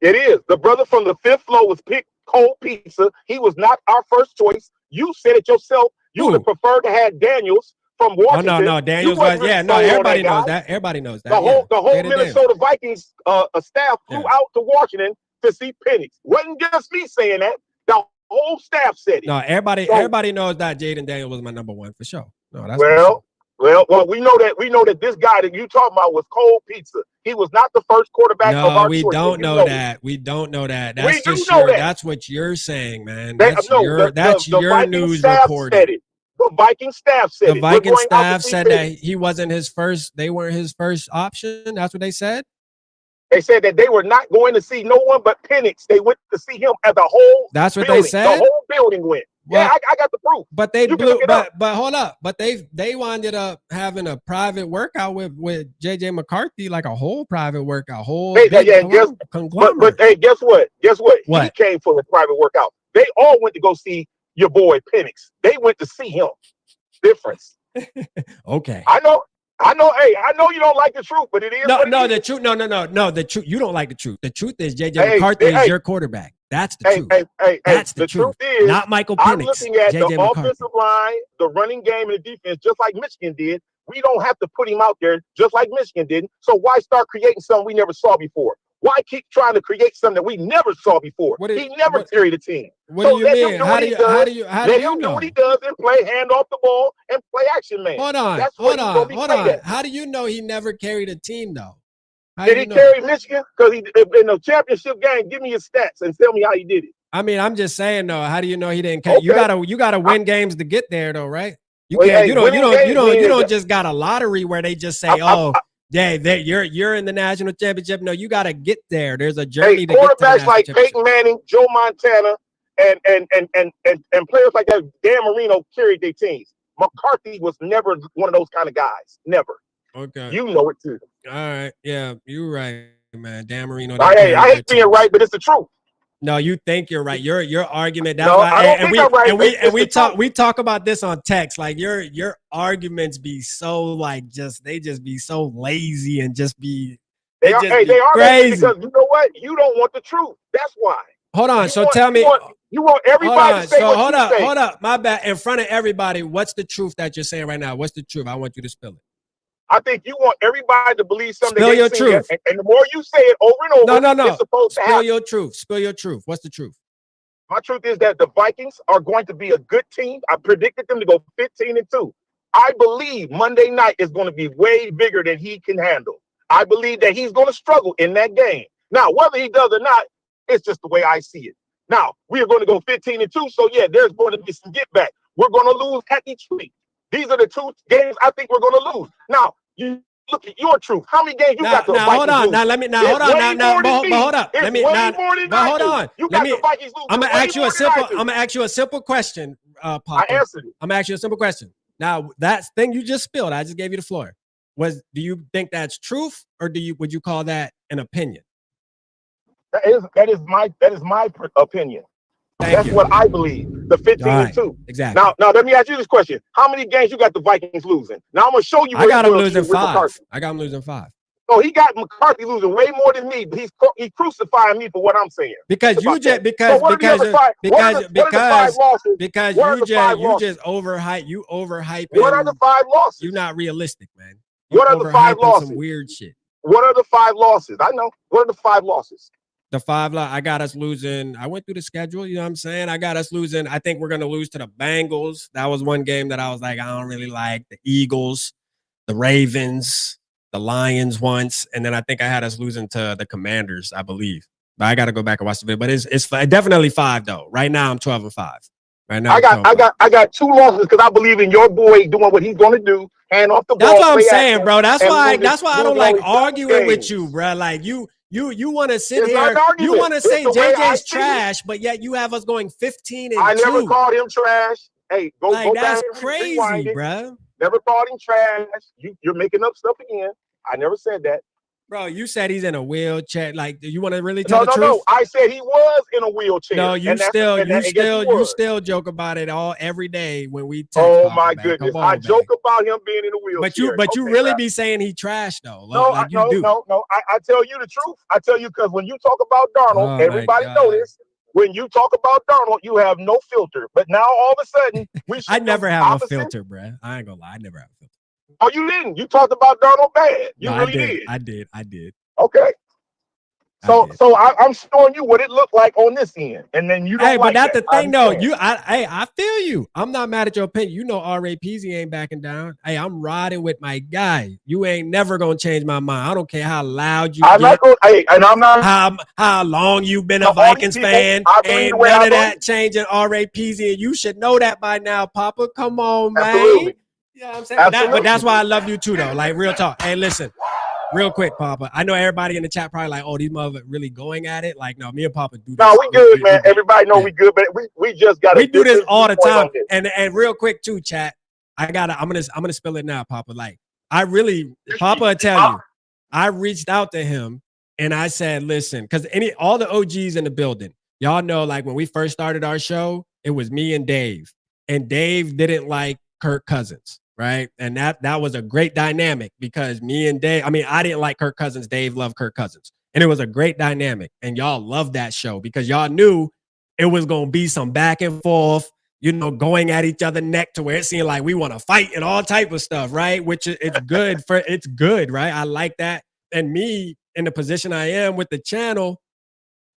It is. The brother from the 5th floor was picked cold pizza. He was not our first choice. You said it yourself. You would have preferred to have Daniels from Washington. Oh, no. Daniels was, everybody knows that. Everybody knows that. The whole Minnesota Vikings staff flew out to Washington to see Penix. Wasn't just me saying that. The whole staff said it. No, everybody knows that Jaden Daniels was my number 1 for sure. No, that's Well, we know that this guy that you talking about was cold pizza. He was not the first quarterback of our choice. We don't know that. That's what you're saying, man. That's your news reporting. The Viking staff said the Viking staff said that he wasn't his first. They weren't his first option. That's what they said. They said that they were not going to see no one but Penix. They went to see him as a whole. That's what they said. The whole building went. Well, yeah, I got the proof. But they blew. But hold up. But they wound up having a private workout with JJ McCarthy, like a whole private workout, conglomerate. But hey, guess what? What? He came for the private workout. They all went to go see your boy Penix. They went to see him. Difference. Okay. I know. Hey, I know you don't like the truth, but it is. The truth. No. The truth. You don't like the truth. The truth is JJ McCarthy is your quarterback. That's the truth. That's the truth. Truth is, not Michael Penix. I'm looking at JJ the McCarthy. offensive line, the running game, and the defense, just like Michigan did. We don't have to put him out there just like Michigan didn't. So why start creating something we never saw before? Why keep trying to create something that we never saw before? He never carried a team. What do you mean? How do you know? Let him do what he does and play hand off the ball and play action man. Hold on. How do you know he never carried a team though? Did he carry Michigan? Because he in the championship game, give me his stats and tell me how he did it. I mean, I'm just saying though. How do you know he didn't carry? Okay. You gotta win games to get there though, right? You don't just got a lottery where they just say, you're in the national championship. No, you gotta get there. There's a journey to get to the quarterbacks like Peyton Manning, Joe Montana, and players like that, Dan Marino carried their teams. McCarthy was never one of those kind of guys. Never. Okay. You know it too. All right. Yeah, you're right, man. Dan Marino. I hate being right, but it's the truth. No, you think you're right. Your argument. That's no, why, I don't think I'm right. We talk about this on text. Like your arguments be so like they just be so lazy and just be they are crazy because you know what? You don't want the truth. That's why. Hold on. Tell me. You want everybody to say what you say. Hold up. My bad. In front of everybody, what's the truth that you're saying right now? What's the truth? I want you to spill it. I think you want everybody to believe something. Spill your truth. And the more you say it over and over, no. it's supposed to happen. Spill your truth. Spill your truth. What's the truth? My truth is that the Vikings are going to be a good team. I predicted them to go 15-2. I believe Monday night is going to be way bigger than he can handle. I believe that he's going to struggle in that game. Now, whether he does or not, it's just the way I see it. Now, we are going to go 15-2. So, yeah, there's going to be some get back. We're going to lose at Detroit. These are the two games I think we're going to lose. Now, you look at your truth. How many games you got the Vikings hold on. lose? Now let me hold up. Hold on. You got the Vikings lose. I'm gonna ask you a simple question, Papa. I answered it. I'm gonna ask you a simple question. Now, that thing you just spilled, I just gave you the floor. Do you think that's truth, or would you call that an opinion? That is my opinion. That's what I believe. The 15-2. Exactly. Now let me ask you this question: how many games you got the Vikings losing? Now I'm gonna show you. I got them losing 5. I got them losing 5. No, he got McCarthy losing way more than me. But he's crucifying me for what I'm saying. Because you just overhype. You overhype. What are the 5 losses? You're not realistic, man. What are the 5 losses? Some weird shit. What are the 5 losses? I know. What are the 5 losses? The 5, I got us losing. I went through the schedule. You know what I'm saying? I got us losing. I think we're going to lose to the Bengals. That was one game that I was like, I don't really like. The Eagles, the Ravens, the Lions once. And then I think I had us losing to the Commanders, I believe. But I got to go back and watch the video. But it's definitely 5, though. Right now, I'm 12-5. Right now, I got 2 losses because I believe in your boy doing what he's going to do. Hand off the ball. That's what I'm saying, bro. That's why I don't like arguing with you, bro. Like you want to sit here. You want to say JJ's trash, but yet you have us going 15-2. I never called him trash. Hey, go back. That's crazy, bro. Never called him trash. You're making up stuff again. I never said that. Bro, you said he's in a wheelchair. Like, do you want to really tell the truth? No. I said he was in a wheelchair. No, you still joke about it every day when we text. Oh my goodness. I joke about him being in a wheelchair. But you really be saying he trash though. No. I tell you the truth. I tell you because when you talk about Darnold, everybody know this. When you talk about Darnold, you have no filter. But now all of a sudden, I never have a filter, bro. I ain't gonna lie. I never have a filter. Oh, you didn't? You talked about Darnold bad. You really did. I did. Okay. So I'm showing you what it looked like on this end, and then you don't. Hey, but that's the thing, though. I feel you. I'm not mad at your opinion. You know, R.A. Peasy ain't backing down. Hey, I'm riding with my guy. You ain't never gonna change my mind. I don't care how loud you get. And I'm not. How long you been a Vikings fan? Ain't none of that changing R.A. Peasy, and you should know that by now, Papa. Come on, man. Absolutely. You know what I'm saying? But that's why I love you too, though. Like, real talk. Hey, listen, real quick, Papa. I know everybody in the chat probably like, oh, these mother really going at it. Like, no, me and Papa do this. No, we good, man. Everybody know we good, but we just got to do this all the time. And real quick too, chat. I'm gonna spill it now, Papa. Like, Papa will tell you, I reached out to him and I said, listen, because all the OGs in the building, y'all know, like when we first started our show, it was me and Dave. And Dave didn't like Kirk Cousins. Right. And that was a great dynamic because me and Dave, I didn't like Kirk Cousins. Dave loved Kirk Cousins. And it was a great dynamic. And y'all loved that show because y'all knew it was going to be some back and forth, you know, going at each other neck to where it seemed like we want to fight and all type of stuff, right? Which it's good, right? I like that. And me in the position I am with the channel,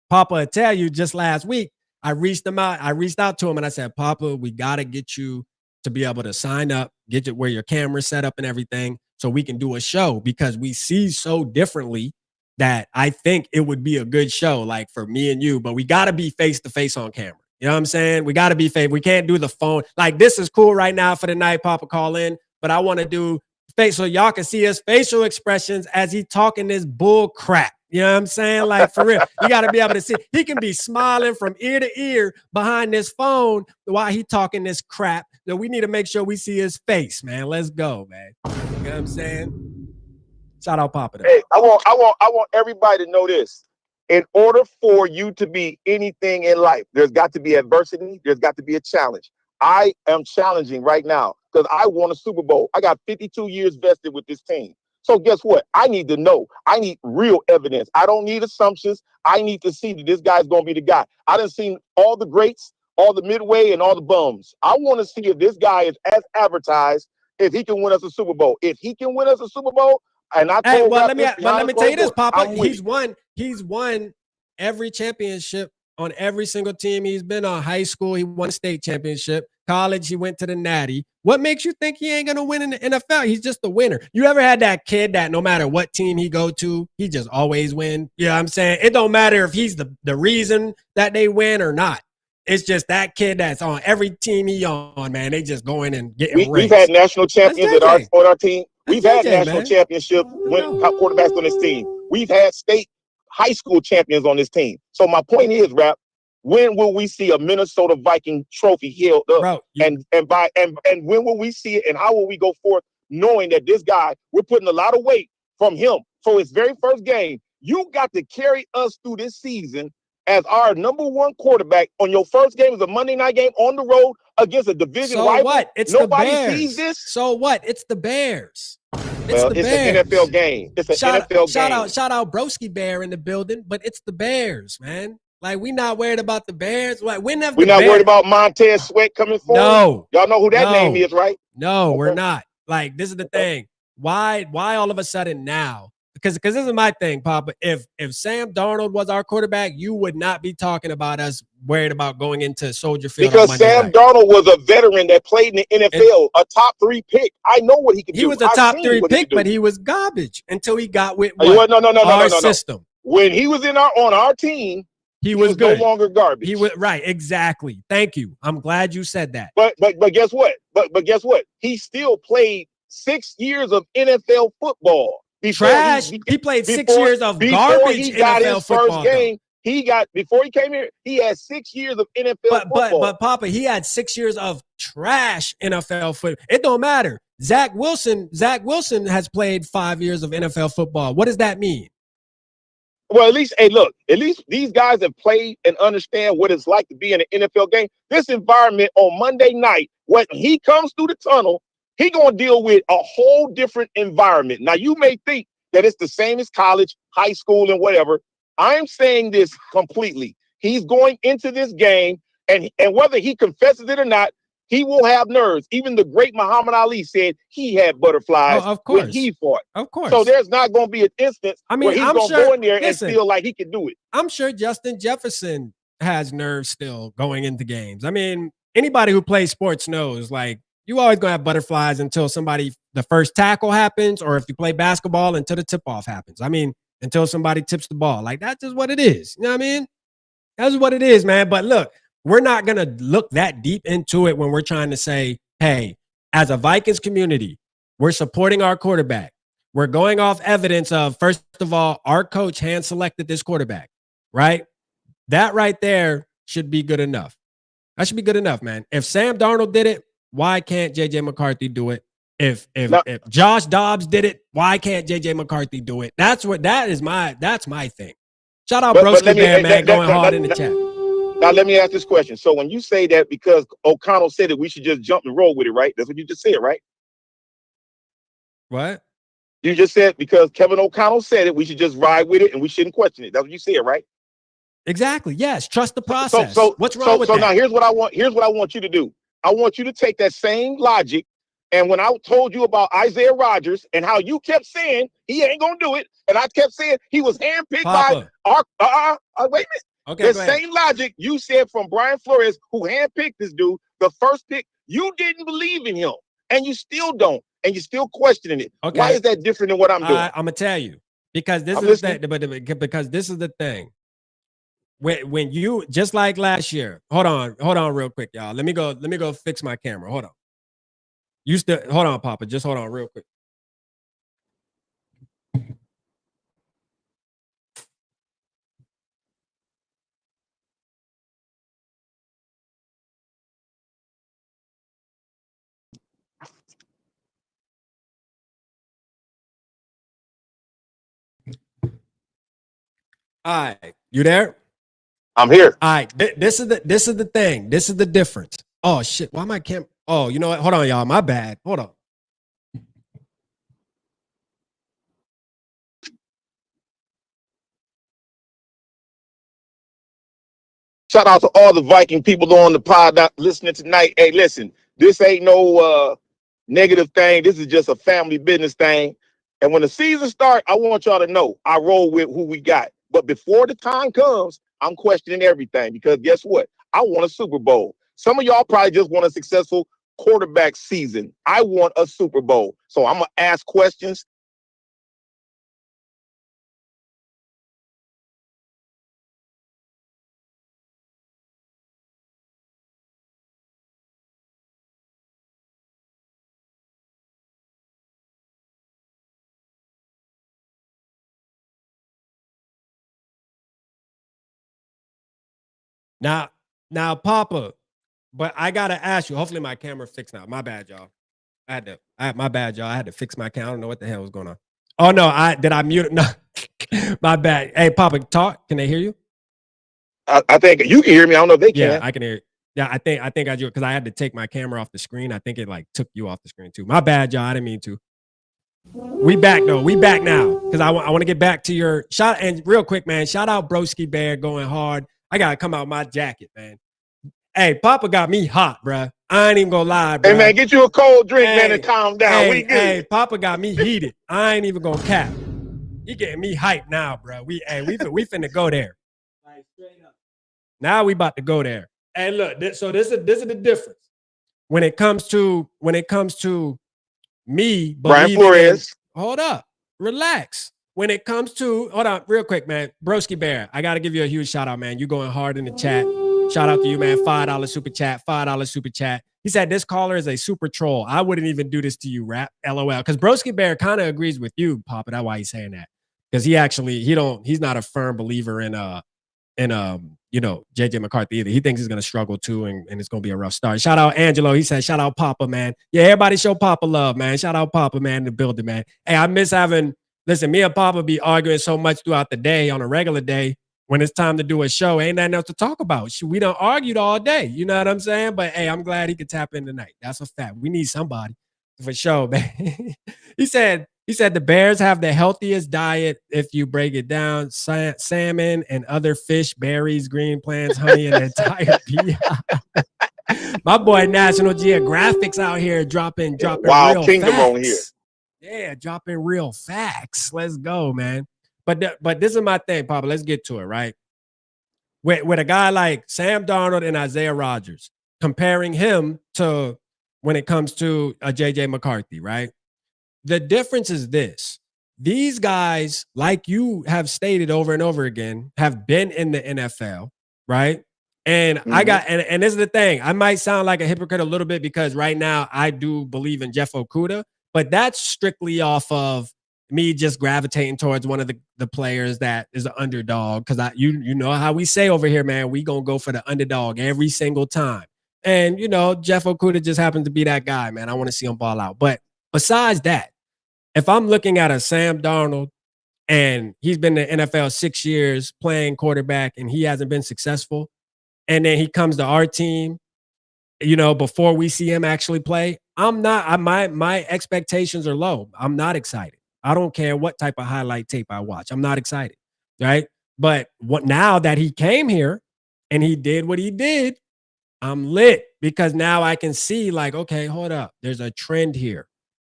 Papa will tell you just last week, I reached out to him and I said, Papa, we got to get you to be able to sign up, get you where your camera's set up and everything so we can do a show because we see so differently that I think it would be a good show, like for me and you, but we got to be face to face on camera. You know what I'm saying? We got to be face. We can't do the phone. Like this is cool right now for the night, Papa call in, but I want to do face so y'all can see his facial expressions as he talking this bull crap. You know what I'm saying? Like for real, you got to be able to see. He can be smiling from ear to ear behind this phone while he talking this crap. So we need to make sure we see his face, man. Let's go, man. You know what I'm saying? Shout out Papa. Hey, I want everybody to know this. In order for you to be anything in life, there's got to be adversity. There's got to be a challenge. I am challenging right now because I won a Super Bowl. I got 52 years vested with this team. So guess what? I need to know. I need real evidence. I don't need assumptions. I need to see that this guy's going to be the guy. I done seen all the greats, all the midway, and all the bums. I want to see if this guy is as advertised, if he can win us a Super Bowl. If he can win us a Super Bowl, and I told let me tell you this, Papa. He's won every championship on every single team he's been on. High school, he won a state championship. College, he went to the Natty. What makes you think he ain't gonna win in the NFL? He's just a winner. You ever had that kid that no matter what team he go to, he just always win? You know what I'm saying? It don't matter if he's the reason that they win or not. It's just that kid that's on every team he on, man. They just go in and get We've had national champions on our team. We've had national championship quarterbacks on this team. We've had state high school champions on this team. So my point is, Rap, when will we see a Minnesota Viking trophy held up? Bro, and when will we see it? And how will we go forth knowing that this guy, we're putting a lot of weight from him for his very first game? You got to carry us through this season as our number one quarterback on your first game is a Monday night game on the road against a division rival. So what? It's nobody the Bears. sees this. So what? It's the Bears. It's an NFL game. It's an NFL game. Shout out Broski Bear in the building, but it's the Bears, man. Like we not worried about the Bears. Like we're not worried about Montez Sweat coming forward. No, y'all know who that name is, right? No, we're not. Like this is the thing. Why all of a sudden now? Because this is my thing, Papa. If Sam Darnold was our quarterback, you would not be talking about us worried about going into Soldier Field. Because Sam Darnold was a veteran that played in the NFL, a top 3 pick. I know what he could do. He was a top 3 pick, but he was garbage until he got with our system. When he was on our team, he was good. No longer garbage. He was right, exactly. Thank you. I'm glad you said that. But guess what? But guess what? He still played 6 years of NFL football. Trash. He played 6 years of garbage he got NFL his football. First game. Before he came here, he had 6 years of NFL football. But Papa, he had 6 years of trash NFL football. It don't matter. Zach Wilson has played 5 years of NFL football. What does that mean? Well, at least these guys have played and understand what it's like to be in an NFL game. This environment on Monday night, when he comes through the tunnel, he gonna deal with a whole different environment. Now, you may think that it's the same as college, high school, and whatever. I'm saying this completely. He's going into this game, and whether he confesses it or not, he will have nerves. Even the great Muhammad Ali said he had butterflies when he fought. Of course. So there's not going to be an instance where he's going to go in there and feel like he can do it. I'm sure Justin Jefferson has nerves still going into games. I mean, anybody who plays sports knows, like, you always going to have butterflies until the first tackle happens, or if you play basketball, until the tip-off happens. I mean, until somebody tips the ball. Like, that's just what it is. You know what I mean? That's what it is, man. But look, we're not going to look that deep into it when we're trying to say, hey, as a Vikings community, we're supporting our quarterback. We're going off evidence of, first of all, our coach hand-selected this quarterback, right? That right there should be good enough. That should be good enough, man. If Sam Darnold did it, why can't JJ McCarthy do it? If Josh Dobbs did it, why can't JJ McCarthy do it? That's my thing. Shout out Broski man, going hard in the chat. Now let me ask this question. So when you say that because O'Connell said it, we should just jump and roll with it, right? That's what you just said, right? What? You just said because Kevin O'Connell said it, we should just ride with it and we shouldn't question it. That's what you said, right? Exactly. Yes. Trust the process. What's wrong with that? So now here's what I want. Here's what I want you to do. I want you to take that same logic. And when I told you about Isaiah Rodgers and how you kept saying he ain't gonna do it, and I kept saying he was handpicked by our wait a minute. Okay. The same logic you said from Brian Flores, who handpicked this dude, the first pick, you didn't believe in him, and you still don't, and you're still questioning it. Okay. Why is that different than what I'm doing? I'm gonna tell you because this because this is the thing. When you just like last year, hold on real quick, y'all. Let me go fix my camera. Hold on. You still hold on, Papa. Just hold on real quick. All right, you there? I'm here. All right, this is the thing. This is the difference. Oh shit! Why my camera? Oh, you know what? Hold on, y'all. My bad. Hold on. Shout out to all the Viking people on the pod listening tonight. Hey, listen, this ain't no negative thing. This is just a family business thing. And when the season starts, I want y'all to know I roll with who we got. But before the time comes, I'm questioning everything because guess what? I want a Super Bowl. Some of y'all probably just want a successful quarterback season. I want a Super Bowl. So I'm going to ask questions. Now, Papa, but I gotta ask you. Hopefully, my camera fixed now. My bad, y'all. My bad, y'all. I had to fix my camera. I don't know what the hell was going on. Oh no, did I mute it? No, my bad. Hey, Papa, talk. Can they hear you? I think you can hear me. I don't know if they can. Yeah, I can hear you. Yeah, I think I do because I had to take my camera off the screen. I think it like took you off the screen too. My bad, y'all. I didn't mean to. We back though. We back now because I want to get back to your shot. And real quick, man, shout out Broski Bear going hard. I gotta come out my jacket, man. Hey, Papa got me hot, bruh. I ain't even gonna lie, bruh. Hey, man, get you a cold drink, man, and calm down. We good. Hey, Papa got me heated. I ain't even gonna cap. He getting me hyped now, bruh. We finna go there. Like, straight up. Now we about to go there. Hey, look. This is the difference when it comes to me. Brian Flores. Hold up. Relax. When it comes to, hold on, real quick, man. Broski Bear, I got to give you a huge shout out, man. You going hard in the chat. Shout out to you, man. $5 super chat. $5 super chat. He said, this caller is a super troll. I wouldn't even do this to you, rap. LOL. Because Broski Bear kind of agrees with you, Papa. That's why he's saying that. Because he's not a firm believer in JJ McCarthy either. He thinks he's gonna struggle too, and it's gonna be a rough start. Shout out Angelo. He said, shout out Papa, man. Yeah, everybody show Papa love, man. Shout out Papa, man, in the building, man. Hey, I miss having, listen, me and Papa be arguing so much throughout the day on a regular day. When it's time to do a show, ain't nothing else to talk about. We done argued all day. You know what I'm saying? But hey, I'm glad he could tap in tonight. That's a fact. We need somebody for sure, man. He said the Bears have the healthiest diet if you break it down. Salmon and other fish, berries, green plants, honey, and entire pea. My boy National Geographic's out here dropping Wild real Kingdom facts. on here. Yeah, dropping real facts. Let's go, man. But this is my thing, Papa. Let's get to it, right? With a guy like Sam Darnold and Isaiah Rodgers, comparing him to when it comes to a JJ McCarthy, right? The difference is this. These guys, like you have stated over and over again, have been in the NFL, right? And and this is the thing. I might sound like a hypocrite a little bit because right now I do believe in Jeff Okudah, but that's strictly off of me just gravitating towards one of the players that is an underdog. Because you know how we say over here, man, we gonna go for the underdog every single time. And Jeff Okudah just happens to be that guy, man. I want to see him ball out. But besides that, if I'm looking at a Sam Darnold and he's been in the NFL 6 years playing quarterback and he hasn't been successful, and then he comes to our team, before we see him actually play, my expectations are low. I'm not excited. I don't care what type of highlight tape I watch. I'm not excited, right? But now that he came here and he did what he did, I'm lit because now I can see like, okay, hold up. There's a trend here.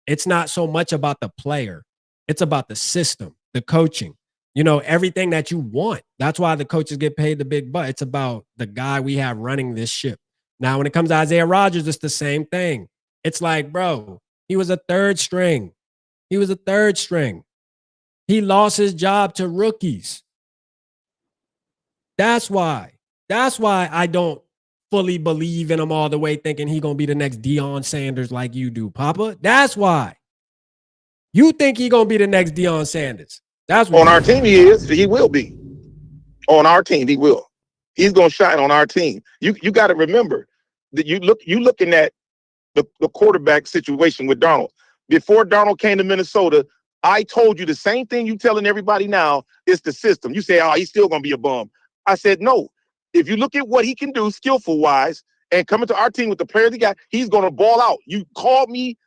It's not so much about the player. It's about the system, the coaching, everything that you want. That's why the coaches get paid the big butt. It's about the guy we have running this ship. Now, when it comes to Isaiah Rodgers, it's the same thing. It's like, bro, he was a third string. He was a third string. He lost his job to rookies. That's why I don't fully believe in him all the way, thinking he gonna be the next Deion Sanders like you do, Papa. That's why. You think he gonna be the next Deion Sanders. That's what on our team he is. He will be. On our team, he will. He's gonna shine on our team. You got to remember that you looking at the quarterback situation with Donald. Before Donald came to Minnesota, I told you the same thing you telling everybody now. It's the system. You say, oh, he's still gonna be a bum. I said, no. If you look at what he can do skillful wise and coming to our team with the players he got, he's gonna ball out. You called me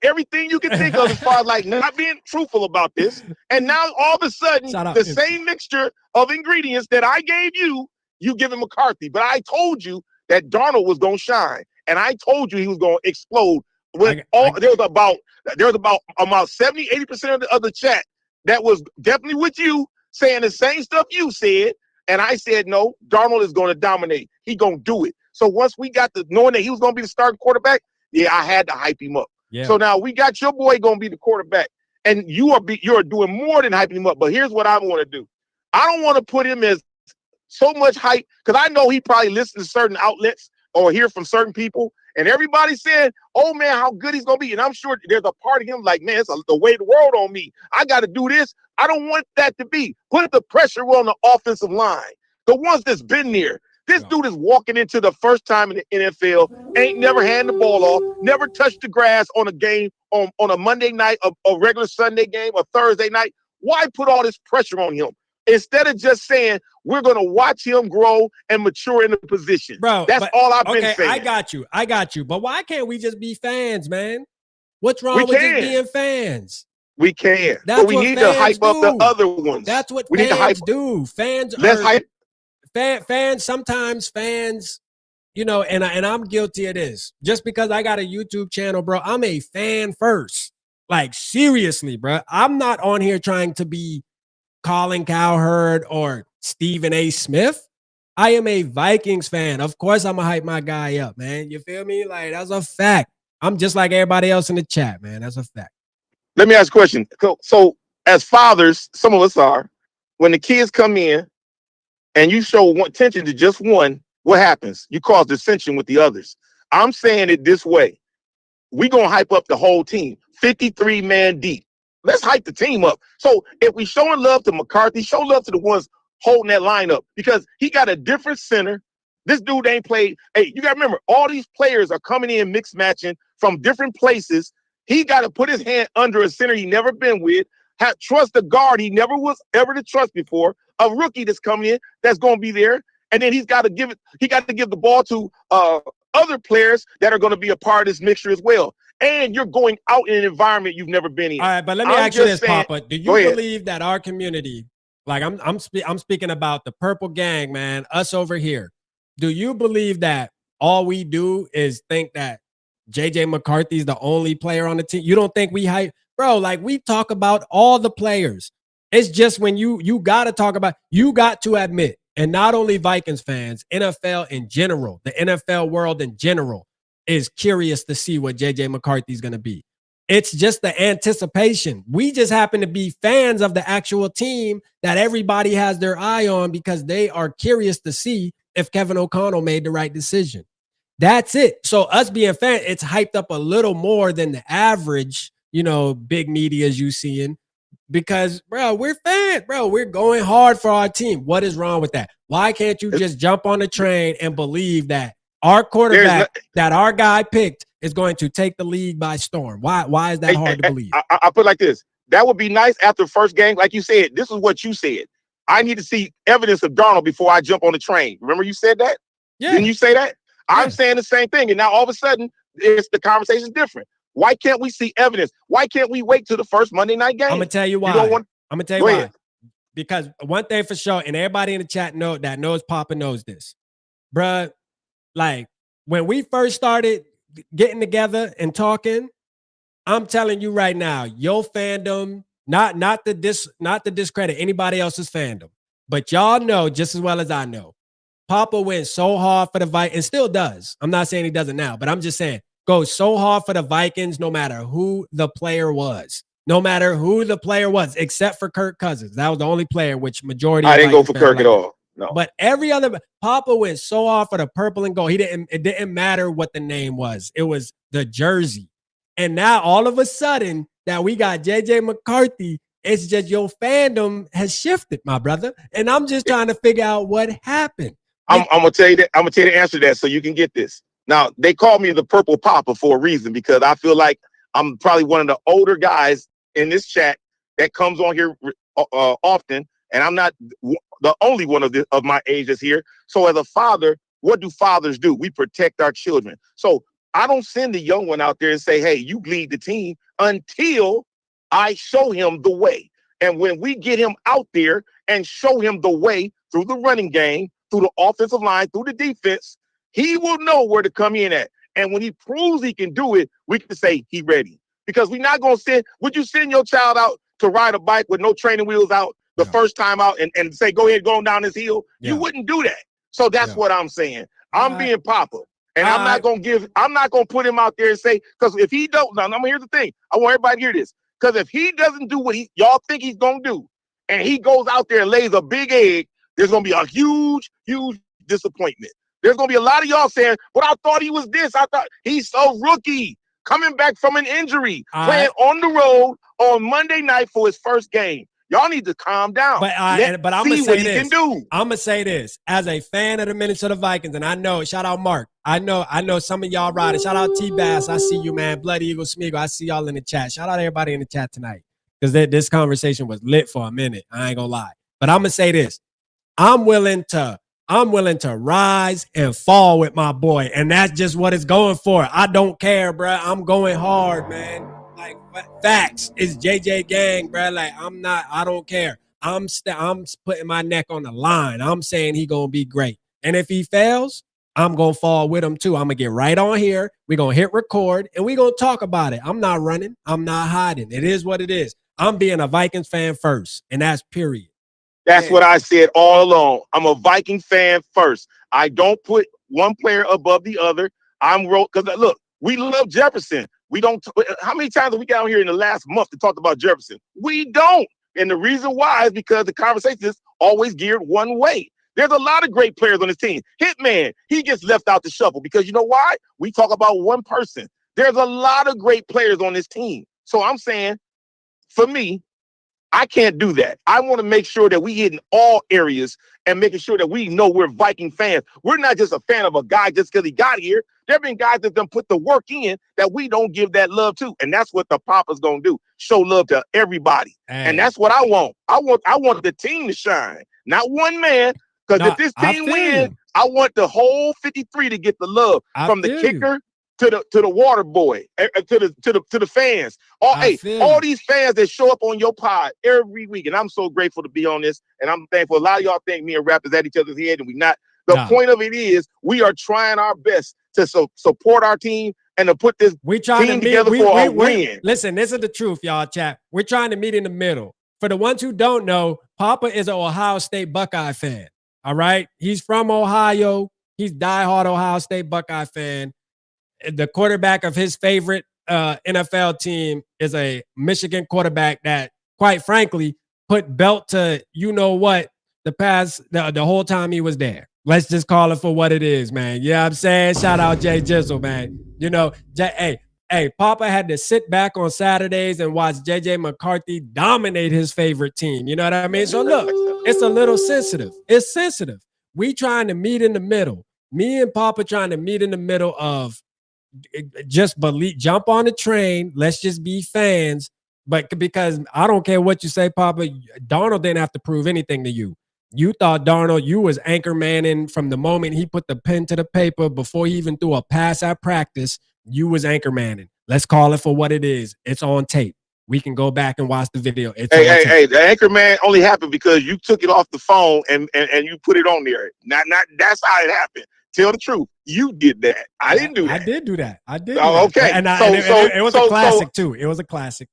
everything you can think of as far as like not being truthful about this. And now all of a sudden, the same mixture of ingredients that I gave you giving McCarthy. But I told you that Darnold was gonna shine. And I told you he was gonna explode. There was about 70-80% of the chat that was definitely with you saying the same stuff you said. And I said, no, Darnold is going to dominate. He's going to do it. So once we got knowing that he was going to be the starting quarterback, yeah, I had to hype him up. Yeah. So now we got your boy going to be the quarterback. And you're doing more than hyping him up. But here's what I want to do. I don't want to put him as so much hype because I know he probably listens to certain outlets or hear from certain people. And everybody said, oh, man, how good he's going to be. And I'm sure there's a part of him like, man, it's the weight of the world on me. I got to do this. I don't want that to be. Put the pressure on the offensive line. The ones that's been there. This dude is walking into the first time in the NFL, ain't never handed the ball off, never touched the grass on a game on a Monday night, a regular Sunday game, a Thursday night. Why put all this pressure on him? Instead of just saying, we're going to watch him grow and mature in the position. Bro, that's all I've been saying. I got you. But why can't we just be fans, man? What's wrong with just being fans? We can. But we need to hype up the other ones. That's what fans do. Fans sometimes fans, and I'm guilty of this. Just because I got a YouTube channel, bro, I'm a fan first. Like, seriously, bro. I'm not on here trying to be Colin Cowherd or Stephen A. Smith. I am a Vikings fan. Of course, I'm going to hype my guy up, man. You feel me? Like, that's a fact. I'm just like everybody else in the chat, man. That's a fact. Let me ask a question. So as fathers, some of us are, when the kids come in and you show attention to just one, what happens? You cause dissension with the others. I'm saying it this way. We're going to hype up the whole team, 53 man deep. Let's hype the team up. So if we showing love to McCarthy, show love to the ones holding that lineup because he got a different center. This dude ain't played. Hey, you got to remember, all these players are coming in mixed matching from different places. He got to put his hand under a center he never been with, trust a guard he never was ever to trust before, a rookie that's coming in that's going to be there. And then he's got to give the ball to other players that are going to be a part of this mixture as well. And you're going out in an environment you've never been in. All right, but let me ask you this, Papa. Do you believe that our community, like I'm speaking about the Purple Gang, man, us over here. Do you believe that all we do is think that JJ McCarthy is the only player on the team? You don't think we hype? Bro, like we talk about all the players. It's just when you got to talk about, you got to admit, and not only Vikings fans, NFL in general, the NFL world in general is curious to see what JJ McCarthy is going to be. It's just the anticipation. We just happen to be fans of the actual team that everybody has their eye on because they are curious to see if Kevin O'Connell made the right decision. That's it. So us being fans, it's hyped up a little more than the average, big medias you seeing because, bro, we're fans, bro. We're going hard for our team. What is wrong with that? Why can't you just jump on the train and believe that our quarterback that our guy picked is going to take the league by storm? Why is that hard to believe? I put it like this. That would be nice after the first game. Like you said, this is what you said. I need to see evidence of Darnold before I jump on the train. Remember you said that? Yeah. Didn't you say that? Yeah. I'm saying the same thing. And now all of a sudden, the conversation's different. Why can't we see evidence? Why can't we wait till the first Monday night game? I'm gonna tell you why. I'm gonna tell you why. Because one thing for sure, and everybody in the chat knows Papa knows this, bruh. Like when we first started getting together and talking, I'm telling you right now, your fandom, not to discredit anybody else's fandom, but y'all know just as well as I know, Papa went so hard for the Vikings and still does. I'm not saying he doesn't now, but I'm just saying goes so hard for the Vikings no matter who the player was. No matter who the player was, except for Kirk Cousins. That was the only player which majority I didn't go for Kirk at all. No. But every other Papa went so hard for the purple and gold. It didn't matter what the name was. It was the jersey. And now all of a sudden that we got JJ McCarthy, it's just your fandom has shifted, my brother. And I'm just trying to figure out what happened. I'm gonna tell you that. I'm gonna tell you the answer to that so you can get this. Now they call me the Purple Papa for a reason because I feel like I'm probably one of the older guys in this chat that comes on here often, and I'm not the only one of my age that's here. So as a father, what do fathers do? We protect our children. So I don't send the young one out there and say, hey, you lead the team until I show him the way. And when we get him out there and show him the way through the running game, through the offensive line, through the defense, he will know where to come in at. And when he proves he can do it, we can say he's ready. Because we're not going to send, would you send your child out to ride a bike with no training wheels out the first time out and say, go ahead, go down this hill? Yeah. You wouldn't do that. So that's what I'm saying. I'm being Papa. And I'm not going to put him out there and say, because if he don't, now here's the thing. I want everybody to hear this. Because if he doesn't do what y'all think he's going to do, and he goes out there and lays a big egg, there's going to be a huge, huge disappointment. There's going to be a lot of y'all saying, but I thought he was this. I thought he's so rookie, coming back from an injury, playing on the road on Monday night for his first game. Y'all need to calm down. But I'm going to say this. I'm going to say this. As a fan of the Minnesota Vikings, and I know, shout out Mark. I know some of y'all riding. Shout out T-Bass. I see you, man. Blood Eagle Smeagol. I see y'all in the chat. Shout out everybody in the chat tonight. Because this conversation was lit for a minute. I ain't going to lie. But I'm going to say this. I'm willing to rise and fall with my boy. And that's just what it's going for. I don't care, bro. I'm going hard, man. Like, facts. It's JJ gang, bro. Like, I don't care. I'm putting my neck on the line. I'm saying he going to be great. And if he fails, I'm going to fall with him too. I'm going to get right on here. We're going to hit record and we're going to talk about it. I'm not running. I'm not hiding. It is what it is. I'm being a Vikings fan first, and that's period. That's what I said all along. I'm a Viking fan first. I don't put one player above the other. Because look, we love Jefferson. We don't. How many times have we got out here in the last month to talk about Jefferson? We don't. And the reason why is because the conversation is always geared one way. There's a lot of great players on this team. Hitman, he gets left out the shuffle because you know why? We talk about one person. There's a lot of great players on this team. So I'm saying, for me, I can't do that. I want to make sure that we hit in all areas and making sure that we know we're Viking fans. We're not just a fan of a guy just because he got here. There have been guys that done put the work in that we don't give that love to. And that's what the Papa's going to do. Show love to everybody. And that's what I want. I want the team to shine, not one man. Because if this team wins, I want the whole 53 to get the love from the kicker to the water boy, to the fans. All these fans that show up on your pod every week. And I'm so grateful to be on this. And I'm thankful. A lot of y'all think me and Raptors at each other's head, and we not. The point of it is we are trying our best to support our team and to put this team together for a win. Listen, this is the truth, y'all, chat. We're trying to meet in the middle. For the ones who don't know, Papa is an Ohio State Buckeye fan. All right? He's from Ohio. He's diehard Ohio State Buckeye fan. The quarterback of his favorite NFL team is a Michigan quarterback that, quite frankly, put belt to you-know-what the whole time he was there. Let's just call it for what it is, man. You know what I'm saying? Shout out Jay Jizzle, man. You know, hey, Papa had to sit back on Saturdays and watch JJ McCarthy dominate his favorite team. You know what I mean? So look, it's a little sensitive. It's sensitive. We trying to meet in the middle. Me and Papa trying to meet in the middle of just jump on the train. Let's just be fans. But because I don't care what you say, Papa, Darnold didn't have to prove anything to you. You thought Darnold, you was anchor manning from the moment he put the pen to the paper before he even threw a pass at practice. You was anchor manning. Let's call it for what it is. It's on tape. We can go back and watch the video. It's hey, the anchor man only happened because you took it off the phone and you put it on there. Not that's how it happened. Tell the truth. You did that. I didn't do that. I did do that. Okay. And it was a classic too. It was a classic.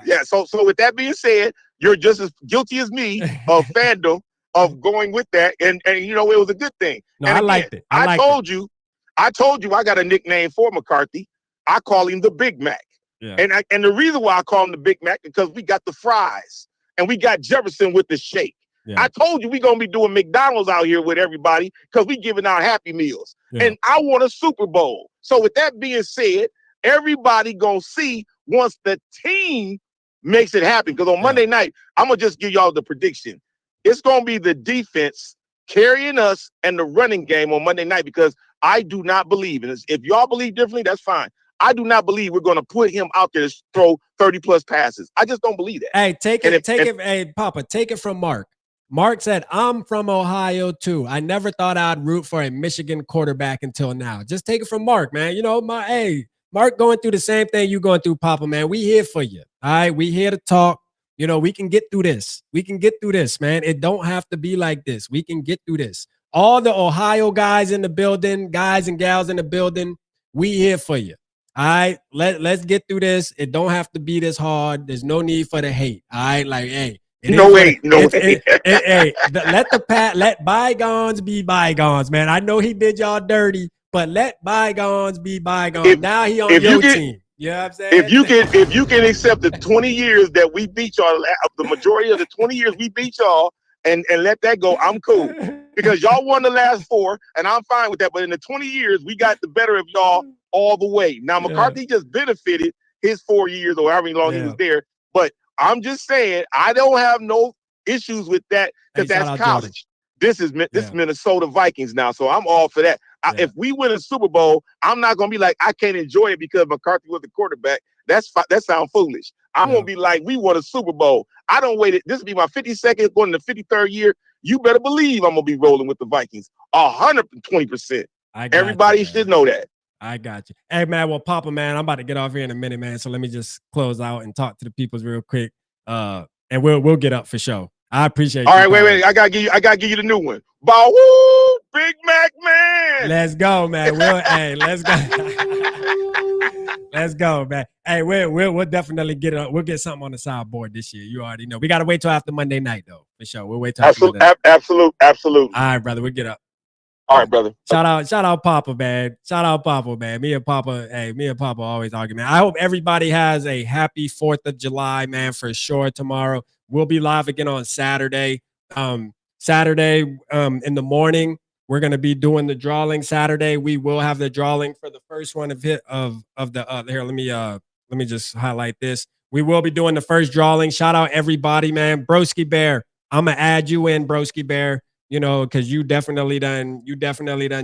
Yeah. So with that being said, you're just as guilty as me of fandom of going with that. And you know, it was a good thing. No, and I again, liked it. I told you I got a nickname for McCarthy. I call him the Big Mac. Yeah. And the reason why I call him the Big Mac is because we got the fries and we got Jefferson with the shake. Yeah. I told you we're going to be doing McDonald's out here with everybody because we giving out Happy Meals. Yeah. And I want a Super Bowl. So with that being said, everybody going to see once the team makes it happen. Because on Monday night, I'm going to just give y'all the prediction. It's going to be the defense carrying us and the running game on Monday night because I do not believe in this. If y'all believe differently, that's fine. I do not believe we're going to put him out there to throw 30-plus passes. I just don't believe that. Hey, hey, Papa, take it from Mark. Mark said, I'm from Ohio, too. I never thought I'd root for a Michigan quarterback until now. Just take it from Mark, man. You know, Mark going through the same thing you going through, Papa, man. We here for you. All right, we here to talk. You know, we can get through this. We can get through this, man. It don't have to be like this. We can get through this. All the Ohio guys in the building, guys and gals in the building, we here for you. All right, let's get through this. It don't have to be this hard. There's no need for the hate. All right, like, hey. No hate. Hey, let bygones be bygones, man. I know he did y'all dirty, but let bygones be bygones. Now he on your team. You know what I'm saying? If you can accept the 20 years that we beat y'all, the majority of the 20 years we beat y'all, and let that go, I'm cool. Because y'all won the last 4, and I'm fine with that. But in the 20 years, we got the better of y'all all the way. Now, McCarthy just benefited his 4 years or however long he was there. But I'm just saying, I don't have no issues with that because that's college. This is Minnesota Vikings now, so I'm all for that. If we win a Super Bowl, I'm not going to be like, I can't enjoy it because McCarthy was the quarterback. That sounds foolish. I'm going to be like, we won a Super Bowl. I don't wait. This will be my 52nd, going to the 53rd year. You better believe I'm going to be rolling with the Vikings 120%. Everybody should know that. I got you. Hey, man, well, Papa, man, I'm about to get off here in a minute, man. So let me just close out and talk to the peoples real quick. And we'll get up for sure. I appreciate you. All right, wait. I gotta give you the new one. Bow woo, Big Mac man. Let's go, man. Let's go. Let's go, man. Hey, we'll definitely get it. We'll get something on the sideboard this year. You already know. We gotta wait till after Monday night, though, for sure. We'll wait till absolutely. All right, brother. We'll get up. All right, brother. Shout out Papa, man. Me and Papa always argue, man. I hope everybody has a happy 4th of July, man, for sure tomorrow. We'll be live again on Saturday. In the morning, we're gonna be doing the drawing Saturday. We will have the drawing for the first one of the here. Let me just highlight this. We will be doing the first drawing. Shout out everybody, man. Broski Bear, I'm gonna add you in, Broski Bear. You know, because you definitely done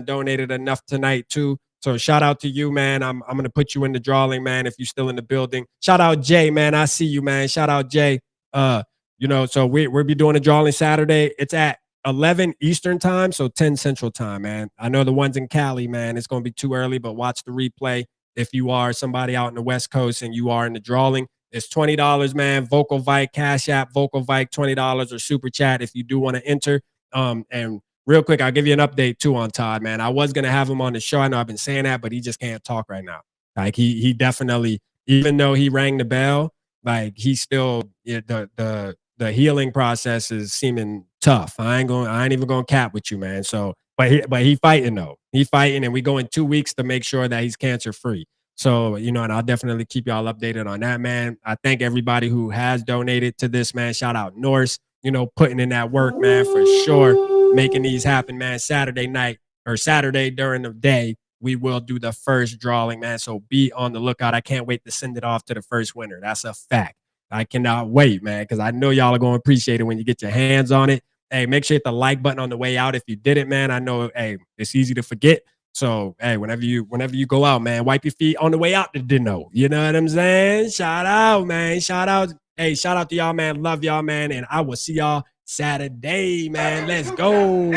donated enough tonight too. So shout out to you, man. I'm gonna put you in the drawing, man, if you're still in the building. Shout out Jay, man. I see you, man. Shout out Jay. You know, so we'll be doing a drawing Saturday. It's at 11 Eastern time, so 10 Central time, man. I know the ones in Cali, man, it's gonna be too early, but watch the replay. If you are somebody out in the West Coast and you are in the drawing, it's $20, man. Vocal Vike, Cash App, Vocal Vike, $20 or Super Chat if you do want to enter. And real quick, I'll give you an update too on Todd, man. I was gonna have him on the show. I know I've been saying that, but he just can't talk right now. Like he definitely, even though he rang the bell, like he still the healing process is seeming tough. I ain't even gonna cap with you, man. So, but he fighting though. He fighting, and we go in 2 weeks to make sure that he's cancer free. So, you know, and I'll definitely keep y'all updated on that, man. I thank everybody who has donated to this, man. Shout out Norse. You know, putting in that work, man, for sure. Making these happen, man. Saturday night or Saturday during the day, we will do the first drawing, man. So be on the lookout. I can't wait to send it off to the first winner. That's a fact. I cannot wait, man, because I know y'all are going to appreciate it when you get your hands on it. Hey, make sure you hit the like button on the way out if you did it, man. I know, hey, it's easy to forget. So, hey, whenever you go out, man, wipe your feet on the way out the dinner. You know what I'm saying? Shout out, man. Shout out. Hey, shout out to y'all, man. Love y'all, man. And I will see y'all Saturday, man. Let's go.